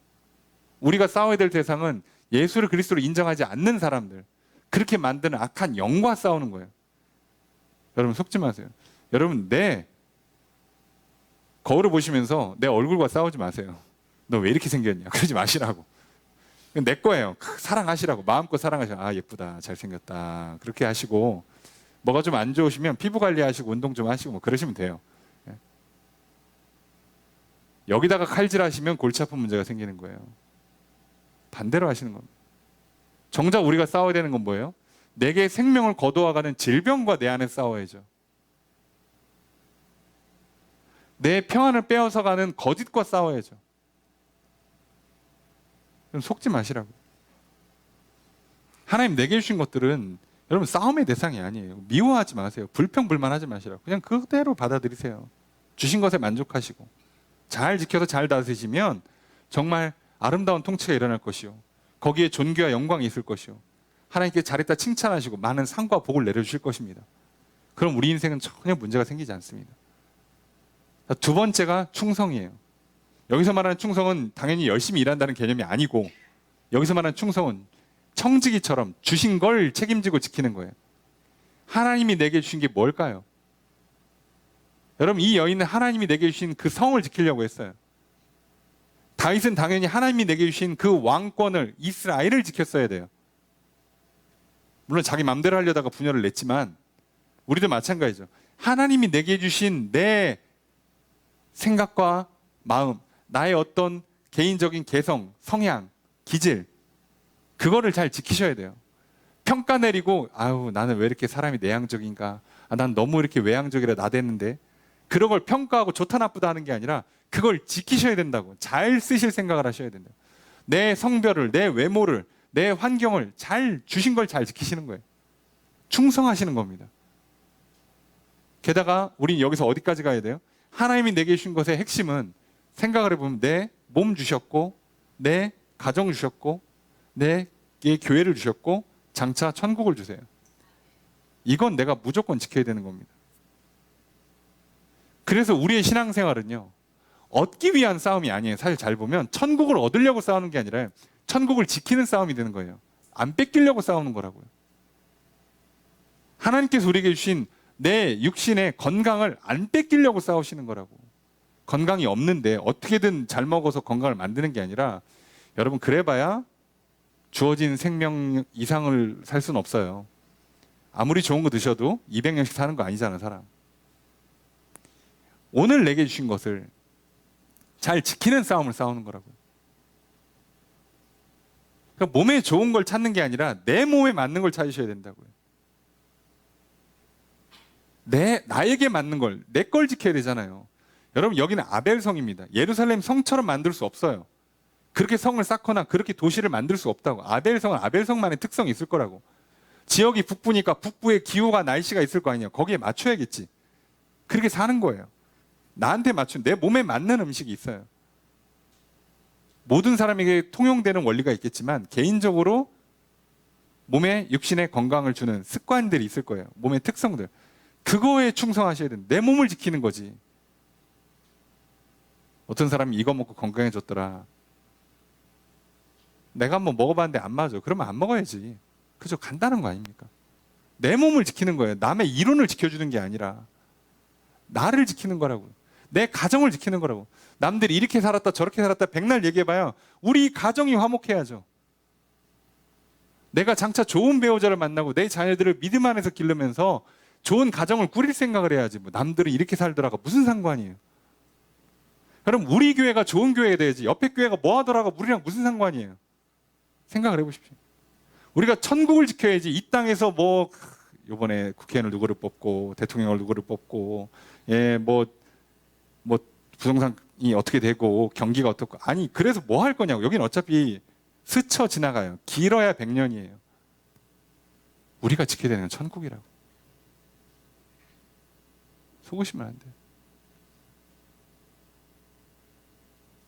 우리가 싸워야 될 대상은 예수를 그리스도로 인정하지 않는 사람들, 그렇게 만드는 악한 영과 싸우는 거예요. 여러분 속지 마세요. 여러분 내 거울을 보시면서 내 얼굴과 싸우지 마세요. 너 왜 이렇게 생겼냐? 그러지 마시라고. 내 거예요. 사랑하시라고. 마음껏 사랑하시라고. 아 예쁘다, 잘생겼다, 그렇게 하시고, 뭐가 좀 안 좋으시면 피부 관리하시고 운동 좀 하시고 뭐 그러시면 돼요. 여기다가 칼질하시면 골치 아픈 문제가 생기는 거예요. 반대로 하시는 겁니다. 정작 우리가 싸워야 되는 건 뭐예요? 내게 생명을 거두어가는 질병과 내 안에 싸워야죠. 내 평안을 빼앗아가는 거짓과 싸워야죠. 그럼 속지 마시라고. 하나님 내게 주신 것들은 여러분 싸움의 대상이 아니에요. 미워하지 마세요. 불평불만하지 마시라고. 그냥 그대로 받아들이세요. 주신 것에 만족하시고 잘 지켜서 잘 다스리시면 정말 아름다운 통치가 일어날 것이요, 거기에 존귀와 영광이 있을 것이요, 하나님께 잘했다 칭찬하시고 많은 상과 복을 내려주실 것입니다. 그럼 우리 인생은 전혀 문제가 생기지 않습니다. 두 번째가 충성이에요. 여기서 말하는 충성은 당연히 열심히 일한다는 개념이 아니고, 여기서 말하는 충성은 청지기처럼 주신 걸 책임지고 지키는 거예요. 하나님이 내게 주신 게 뭘까요? 여러분 이 여인은 하나님이 내게 주신 그 성을 지키려고 했어요. 다윗은 당연히 하나님이 내게 주신 그 왕권을, 이스라엘을 지켰어야 돼요. 물론 자기 마음대로 하려다가 분열을 냈지만 우리도 마찬가지죠. 하나님이 내게 주신 내 생각과 마음, 나의 어떤 개인적인 개성, 성향, 기질, 그거를 잘 지키셔야 돼요. 평가 내리고 아유 나는 왜 이렇게 사람이 내향적인가, 난 너무 이렇게 외향적이라 나댔는데, 그런 걸 평가하고 좋다 나쁘다 하는 게 아니라 그걸 지키셔야 된다고. 잘 쓰실 생각을 하셔야 된다. 내 성별을, 내 외모를, 내 환경을 잘 주신 걸 잘 지키시는 거예요. 충성하시는 겁니다. 게다가 우린 여기서 어디까지 가야 돼요? 하나님이 내게 주신 것의 핵심은, 생각을 해보면 내 몸 주셨고, 내 가정 주셨고, 내게 교회를 주셨고, 장차 천국을 주세요. 이건 내가 무조건 지켜야 되는 겁니다. 그래서 우리의 신앙생활은요, 얻기 위한 싸움이 아니에요. 사실 잘 보면 천국을 얻으려고 싸우는 게 아니라 천국을 지키는 싸움이 되는 거예요. 안 뺏기려고 싸우는 거라고요. 하나님께서 우리에게 주신 내 육신의 건강을 안 뺏기려고 싸우시는 거라고. 건강이 없는데 어떻게든 잘 먹어서 건강을 만드는 게 아니라, 여러분 그래봐야 주어진 생명 이상을 살 수는 없어요. 아무리 좋은 거 드셔도 200년씩 사는 거 아니잖아, 사람. 오늘 내게 주신 것을 잘 지키는 싸움을 싸우는 거라고요. 그러니까 몸에 좋은 걸 찾는 게 아니라 내 몸에 맞는 걸 찾으셔야 된다고요. 나에게 맞는 걸, 내 걸 지켜야 되잖아요. 여러분 여기는 아벨성입니다. 예루살렘 성처럼 만들 수 없어요. 그렇게 성을 쌓거나 그렇게 도시를 만들 수 없다고. 아벨성은 아벨성만의 특성이 있을 거라고. 지역이 북부니까 북부의 기후가, 날씨가 있을 거 아니에요. 거기에 맞춰야겠지. 그렇게 사는 거예요. 나한테 맞춘, 내 몸에 맞는 음식이 있어요. 모든 사람에게 통용되는 원리가 있겠지만 개인적으로 몸에, 육신에 건강을 주는 습관들이 있을 거예요. 몸의 특성들. 그거에 충성하셔야 돼요. 내 몸을 지키는 거지. 어떤 사람이 이거 먹고 건강해졌더라. 내가 한번 먹어봤는데 안 맞아. 그러면 안 먹어야지. 그죠? 간단한 거 아닙니까? 내 몸을 지키는 거예요. 남의 이론을 지켜주는 게 아니라 나를 지키는 거라고요. 내 가정을 지키는 거라고. 남들이 이렇게 살았다 저렇게 살았다 백날 얘기해봐야 우리 가정이 화목해야죠. 내가 장차 좋은 배우자를 만나고 내 자녀들을 믿음 안에서 기르면서 좋은 가정을 꾸릴 생각을 해야지. 뭐 남들은 이렇게 살더라가 무슨 상관이에요. 그럼 우리 교회가 좋은 교회가 돼야지. 옆에 교회가 뭐 하더라가 우리랑 무슨 상관이에요. 생각을 해보십시오. 우리가 천국을 지켜야지. 이 땅에서 뭐 이번에 국회의원을 누구를 뽑고 대통령을 누구를 뽑고 뭐 부동산이 어떻게 되고 경기가 어떻고, 아니 그래서 뭐 할 거냐고. 여긴 어차피 스쳐 지나가요. 길어야 100년이에요. 우리가 지켜야 되는 건 천국이라고. 속으시면 안 돼요.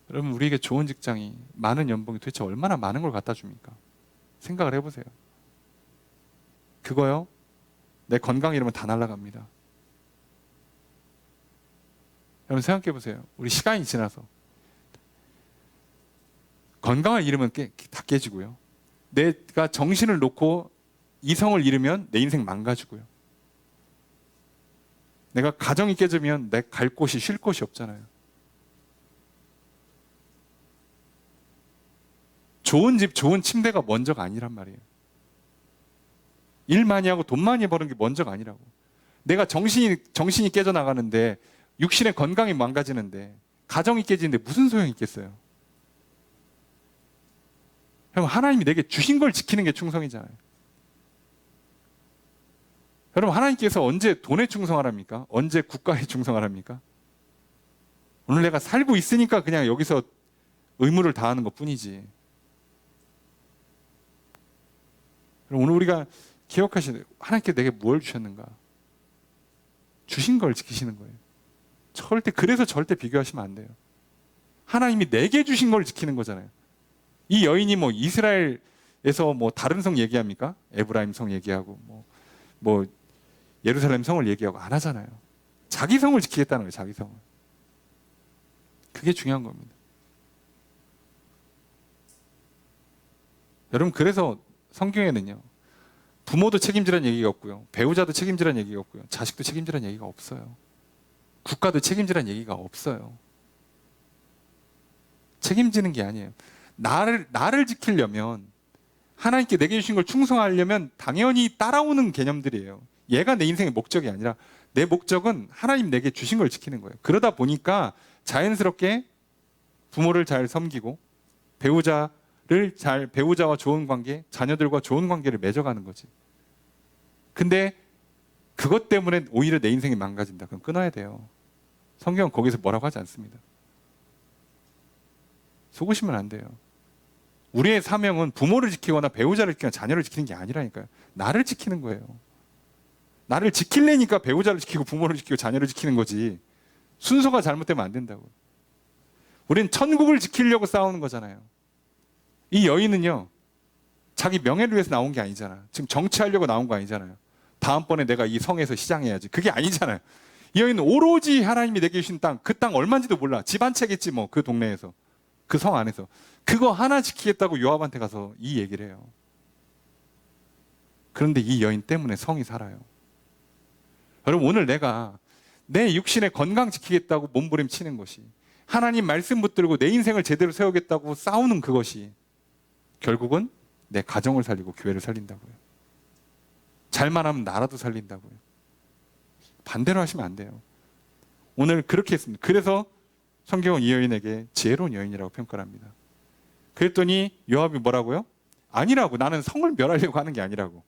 여러분, 우리에게 좋은 직장이, 많은 연봉이 도대체 얼마나 많은 걸 갖다 줍니까? 생각을 해보세요. 그거요, 내 건강 잃으면 다 날아갑니다. 여러분 생각해 보세요. 우리 시간이 지나서 건강을 잃으면 다 깨지고요. 내가 정신을 놓고 이성을 잃으면 내 인생 망가지고요. 내가 가정이 깨지면 내 갈 곳이 쉴 곳이 없잖아요. 좋은 집, 좋은 침대가 먼저가 아니란 말이에요. 일 많이 하고 돈 많이 버는 게 먼저가 아니라고. 내가 정신이 깨져나가는데, 육신의 건강이 망가지는데, 가정이 깨지는데 무슨 소용이 있겠어요? 형, 하나님이 내게 주신 걸 지키는 게 충성이잖아요. 여러분, 하나님께서 언제 돈에 충성하랍니까? 언제 국가에 충성하랍니까? 오늘 내가 살고 있으니까 그냥 여기서 의무를 다하는 것 뿐이지. 오늘 우리가 기억하셔야 돼요. 하나님께 내게 뭘 주셨는가? 주신 걸 지키시는 거예요. 그래서 절대 비교하시면 안 돼요. 하나님이 내게 주신 걸 지키는 거잖아요. 이 여인이 뭐 이스라엘에서 뭐 다른 성 얘기합니까? 에브라임 성 얘기하고 뭐 예루살렘 성을 얘기하고 안 하잖아요. 자기 성을 지키겠다는 거예요. 자기 성을. 그게 중요한 겁니다. 여러분, 그래서 성경에는요, 부모도 책임지라는 얘기가 없고요, 배우자도 책임지라는 얘기가 없고요, 자식도 책임지라는 얘기가 없어요. 국가도 책임지라는 얘기가 없어요. 책임지는 게 아니에요. 나를 지키려면, 하나님께 내게 주신 걸 충성하려면 당연히 따라오는 개념들이에요. 얘가 내 인생의 목적이 아니라 내 목적은 하나님 내게 주신 걸 지키는 거예요. 그러다 보니까 자연스럽게 부모를 잘 섬기고 배우자와 좋은 관계, 자녀들과 좋은 관계를 맺어가는 거지. 근데 그것 때문에 오히려 내 인생이 망가진다. 그럼 끊어야 돼요. 성경은 거기서 뭐라고 하지 않습니다. 속으시면 안 돼요. 우리의 사명은 부모를 지키거나 배우자를 지키거나 자녀를 지키는 게 아니라니까요. 나를 지키는 거예요. 나를 지키려니까 배우자를 지키고 부모를 지키고 자녀를 지키는 거지. 순서가 잘못되면 안 된다고요. 우리는 천국을 지키려고 싸우는 거잖아요. 이 여인은요, 자기 명예를 위해서 나온 게 아니잖아. 지금 정치하려고 나온 거 아니잖아요. 다음번에 내가 이 성에서 시장해야지. 그게 아니잖아요. 이 여인은 오로지 하나님이 내게 주신 땅, 그 땅 얼마인지도 몰라. 집 한 채겠지 뭐, 그 동네에서, 그 성 안에서. 그거 하나 지키겠다고 요압한테 가서 이 얘기를 해요. 그런데 이 여인 때문에 성이 살아요. 여러분, 오늘 내가 내 육신의 건강 지키겠다고 몸부림치는 것이, 하나님 말씀 붙들고 내 인생을 제대로 세우겠다고 싸우는 그것이 결국은 내 가정을 살리고 교회를 살린다고요. 잘만 하면 나라도 살린다고요. 반대로 하시면 안 돼요. 오늘 그렇게 했습니다. 그래서 성경은 이 여인에게 지혜로운 여인이라고 평가를 합니다. 그랬더니 요압이 뭐라고요? 아니라고. 나는 성을 멸하려고 하는 게 아니라고.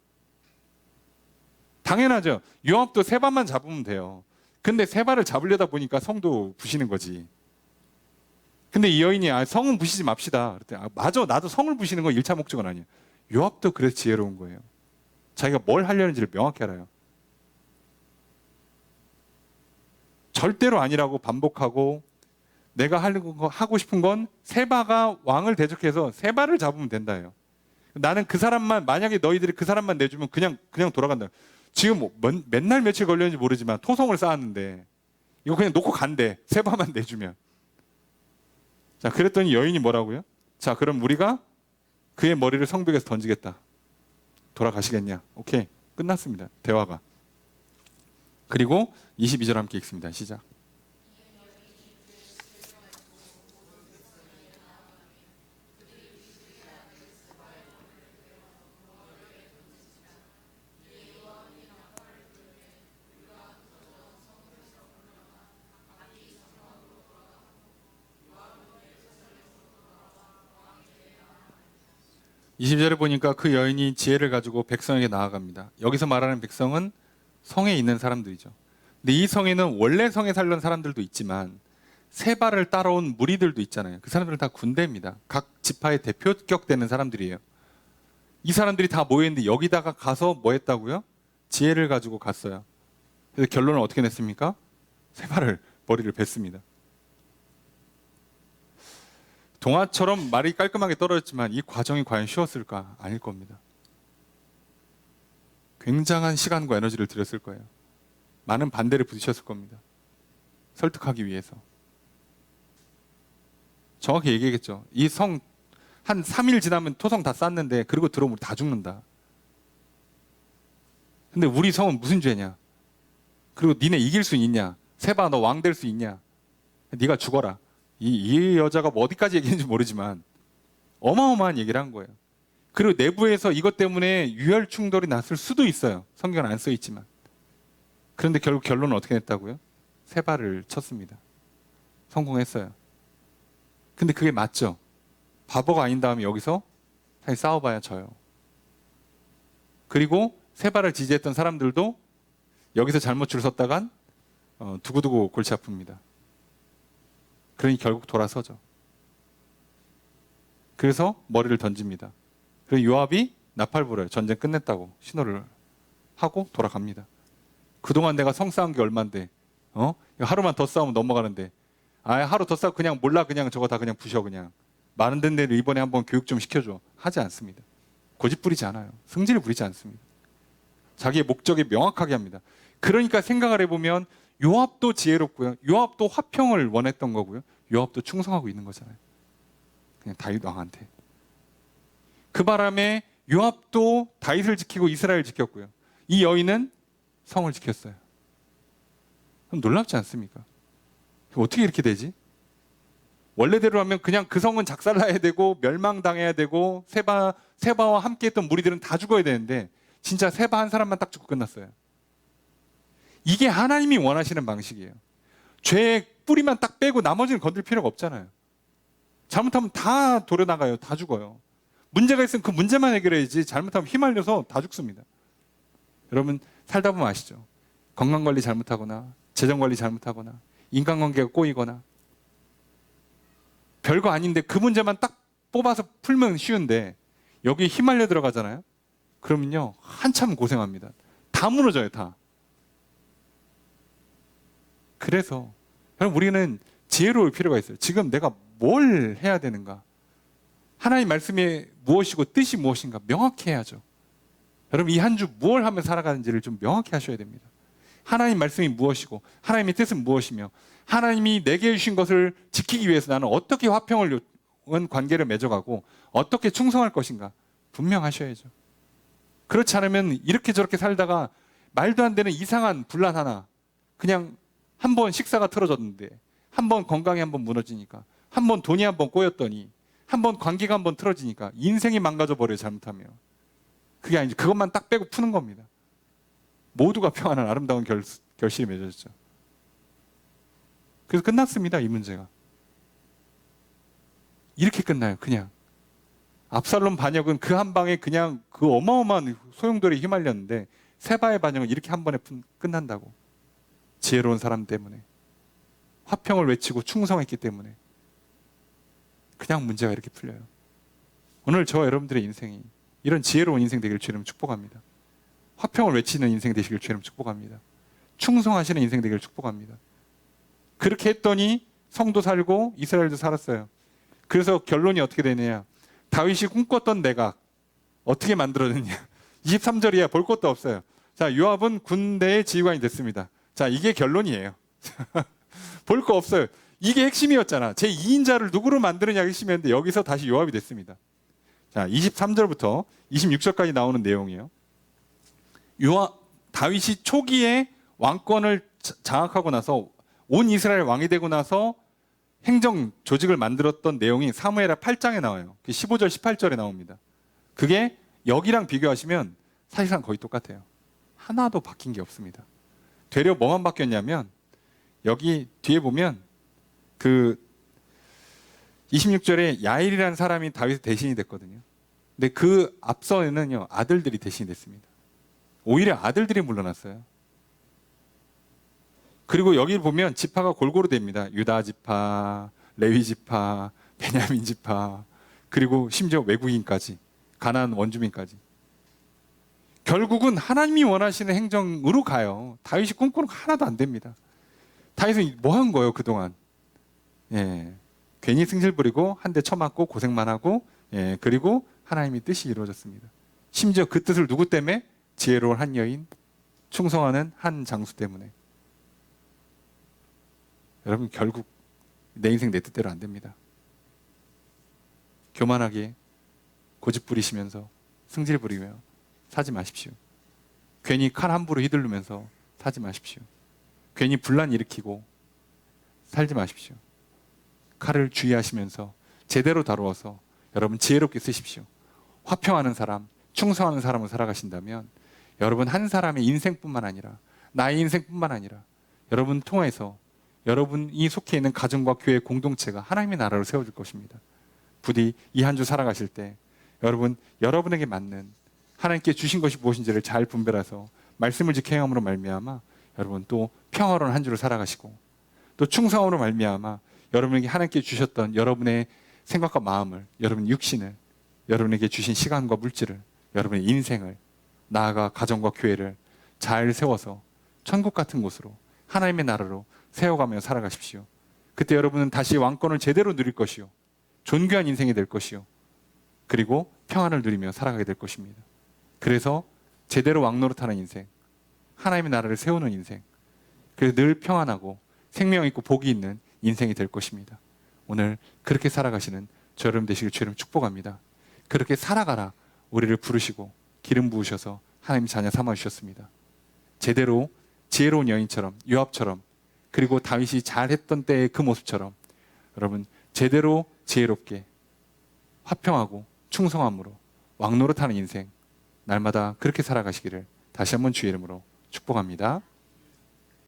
당연하죠. 요압도 세 발만 잡으면 돼요. 근데 세 발을 잡으려다 보니까 성도 부시는 거지. 근데 이 여인이 성은 부시지 맙시다. 그랬더니 맞아, 나도 성을 부시는 건 1차 목적은 아니에요. 요압도 그래서 지혜로운 거예요. 자기가 뭘 하려는지를 명확히 알아요. 절대로 아니라고 반복하고, 내가 하고 싶은 건 세바가 왕을 대적해서 세바를 잡으면 된다예요. 나는 그 사람만, 만약에 너희들이 그 사람만 내주면 그냥 돌아간다. 지금 뭐 맨날 며칠 걸렸는지 모르지만 토성을 쌓았는데 이거 그냥 놓고 간대. 세바만 내주면. 자, 그랬더니 여인이 뭐라고요? 자, 그럼 우리가 그의 머리를 성벽에서 던지겠다. 돌아가시겠냐? 오케이. 끝났습니다. 대화가. 그리고 22절 함께 읽습니다. 시작. 이 20절에 보니까 그 여인이 지혜를 가지고 백성에게 나아갑니다. 여기서 말하는 백성은 성에 있는 사람들이죠. 근데 이 성에는 원래 성에 살던 사람들도 있지만 세바를 따라온 무리들도 있잖아요. 그 사람들은 다 군대입니다. 각 지파의 대표격 되는 사람들이에요. 이 사람들이 다 모여있는데 여기다가 가서 뭐 했다고요? 지혜를 가지고 갔어요. 그래서 결론을 어떻게 냈습니까? 세바를 머리를 뱉습니다. 동화처럼 말이 깔끔하게 떨어졌지만 이 과정이 과연 쉬웠을까? 아닐 겁니다. 굉장한 시간과 에너지를 들였을 거예요. 많은 반대를 부딪혔을 겁니다. 설득하기 위해서. 정확히 얘기했겠죠. 이 성 한 3일 지나면 토성 다 쌌는데 그리고 들어오면 다 죽는다. 근데 우리 성은 무슨 죄냐? 그리고 니네 이길 수 있냐? 세바 너 왕 될 수 있냐? 네가 죽어라. 이 여자가 뭐 어디까지 얘기했는지 모르지만 어마어마한 얘기를 한 거예요. 그리고 내부에서 이것 때문에 유혈 충돌이 났을 수도 있어요. 성경은 안 써 있지만. 그런데 결국 결론은 어떻게 냈다고요? 세바를 쳤습니다. 성공했어요. 근데 그게 맞죠? 바보가 아닌 다음에 여기서 사실 싸워봐야 져요. 그리고 세바를 지지했던 사람들도 여기서 잘못 줄 섰다간 두고두고 골치 아픕니다. 그러니 결국 돌아서죠. 그래서 머리를 던집니다. 그리고 요압이 나팔 불어요. 전쟁 끝냈다고 신호를 하고 돌아갑니다. 그동안 내가 성 쌓은 게 얼만데 하루만 더 싸우면 넘어가는데 하루 더 싸우고 그냥 몰라 그냥 저거 다 그냥 부셔 그냥 많은 데를 이번에 한번 교육 좀 시켜줘 하지 않습니다. 고집 부리지 않아요. 승질을 부리지 않습니다. 자기의 목적이 명확하게 합니다. 그러니까 생각을 해보면 요압도 지혜롭고요. 요압도 화평을 원했던 거고요. 요압도 충성하고 있는 거잖아요. 그냥 다윗 왕한테. 그 바람에 요압도 다윗을 지키고 이스라엘을 지켰고요. 이 여인은 성을 지켰어요. 그럼 놀랍지 않습니까? 어떻게 이렇게 되지? 원래대로 하면 그냥 그 성은 작살나야 되고 멸망당해야 되고 세바와 함께했던 무리들은 다 죽어야 되는데 진짜 세바 한 사람만 딱 죽고 끝났어요. 이게 하나님이 원하시는 방식이에요. 죄의 뿌리만 딱 빼고 나머지는 건들 필요가 없잖아요. 잘못하면 다 도려나가요. 다 죽어요. 문제가 있으면 그 문제만 해결해야지 잘못하면 휘말려서 다 죽습니다. 여러분 살다 보면 아시죠? 건강관리 잘못하거나 재정관리 잘못하거나 인간관계가 꼬이거나 별거 아닌데 그 문제만 딱 뽑아서 풀면 쉬운데 여기 휘말려 들어가잖아요. 그러면요 한참 고생합니다. 다 무너져요. 다. 그래서 여러분 우리는 지혜로울 필요가 있어요. 지금 내가 뭘 해야 되는가? 하나님 말씀이 무엇이고 뜻이 무엇인가 명확히 해야죠. 여러분 이 한 주 무엇을 하며 살아가는지를 좀 명확히 하셔야 됩니다. 하나님 말씀이 무엇이고 하나님의 뜻은 무엇이며 하나님이 내게 주신 것을 지키기 위해서 나는 어떻게 화평을 관계를 맺어가고 어떻게 충성할 것인가 분명하셔야죠. 그렇지 않으면 이렇게 저렇게 살다가 말도 안 되는 이상한 분란 하나 그냥 한 번 식사가 틀어졌는데 한 번 건강이 한 번 무너지니까 한 번 돈이 한 번 꼬였더니 한 번 관계가 한 번 틀어지니까 인생이 망가져 버려요. 잘못하면. 그게 아니지. 그것만 딱 빼고 푸는 겁니다. 모두가 평안한 아름다운 결실이 맺어졌죠. 그래서 끝났습니다. 이 문제가. 이렇게 끝나요. 그냥. 압살롬 반역은 그 한 방에 그냥 그 어마어마한 소용돌이에 휘말렸는데 세바의 반역은 이렇게 한 번에 끝난다고. 지혜로운 사람 때문에. 화평을 외치고 충성했기 때문에. 그냥 문제가 이렇게 풀려요. 오늘 저와 여러분들의 인생이 이런 지혜로운 인생 되기를 주님 축복합니다. 화평을 외치는 인생 되시길 주님 축복합니다. 충성하시는 인생 되기를 축복합니다. 그렇게 했더니 성도 살고 이스라엘도 살았어요. 그래서 결론이 어떻게 되느냐? 다윗이 꿈꿨던 내각 어떻게 만들어졌냐? 23절이야. 볼 것도 없어요. 자, 요압은 군대의 지휘관이 됐습니다. 자, 이게 결론이에요. 볼 거 없어요. 이게 핵심이었잖아. 제 2인자를 누구로 만드느냐가 핵심이었는데 여기서 다시 요압이 됐습니다. 자, 23절부터 26절까지 나오는 내용이에요. 다윗이 초기에 왕권을 장악하고 나서 온 이스라엘 왕이 되고 나서 행정 조직을 만들었던 내용이 사무엘하 8장에 나와요. 15절, 18절에 나옵니다. 그게 여기랑 비교하시면 사실상 거의 똑같아요. 하나도 바뀐 게 없습니다. 되려 뭐만 바뀌었냐면 여기 뒤에 보면 그 26절에 야일이라는 사람이 다윗의 대신이 됐거든요. 근데 그 앞서에는요 아들들이 대신이 됐습니다. 오히려 아들들이 물러났어요. 그리고 여기 보면 지파가 골고루 됩니다. 유다 지파, 레위 지파, 베냐민 지파, 그리고 심지어 외국인까지. 가나안 원주민까지. 결국은 하나님이 원하시는 행정으로 가요. 다윗이 꿈꾸는 거 하나도 안 됩니다. 다윗은 뭐 한 거예요 그동안? 예, 괜히 승질 부리고 한 대 쳐맞고 고생만 하고, 예, 그리고 하나님의 뜻이 이루어졌습니다. 심지어 그 뜻을 누구 때문에? 지혜로운 한 여인, 충성하는 한 장수 때문에. 여러분 결국 내 인생 내 뜻대로 안 됩니다. 교만하게 고집 부리시면서 승질 부리며 사지 마십시오. 괜히 칼 함부로 휘두르면서 사지 마십시오. 괜히 분란 일으키고 살지 마십시오. 칼을 주의하시면서 제대로 다루어서 여러분 지혜롭게 쓰십시오. 화평하는 사람, 충성하는 사람으로 살아가신다면 여러분 한 사람의 인생뿐만 아니라 나의 인생뿐만 아니라 여러분 통해서 여러분이 속해 있는 가정과 교회 공동체가 하나님의 나라를 세워줄 것입니다. 부디 이 한 주 살아가실 때 여러분에게 맞는 하나님께 주신 것이 무엇인지를 잘 분별해서 말씀을 지켜 행함으로 말미암아 여러분 또 평화로운 한 주를 살아가시고, 또 충성함으로 말미암아 여러분에게 하나님께 주셨던 여러분의 생각과 마음을, 여러분 육신을, 여러분에게 주신 시간과 물질을, 여러분의 인생을, 나아가 가정과 교회를 잘 세워서 천국 같은 곳으로 하나님의 나라로 세워가며 살아가십시오. 그때 여러분은 다시 왕권을 제대로 누릴 것이요, 존귀한 인생이 될 것이요, 그리고 평안을 누리며 살아가게 될 것입니다. 그래서 제대로 왕노릇하는 인생, 하나님의 나라를 세우는 인생, 그래서 늘 평안하고 생명 있고 복이 있는 인생이 될 것입니다. 오늘 그렇게 살아가시는 저 여러분 되시길 주님 축복합니다. 그렇게 살아가라 우리를 부르시고 기름 부으셔서 하나님 자녀 삼아 주셨습니다. 제대로 지혜로운 여인처럼, 요압처럼, 그리고 다윗이 잘했던 때의 그 모습처럼 여러분 제대로 지혜롭게 화평하고 충성함으로 왕노릇하는 인생 날마다 그렇게 살아가시기를 다시 한번 주의 이름으로 축복합니다.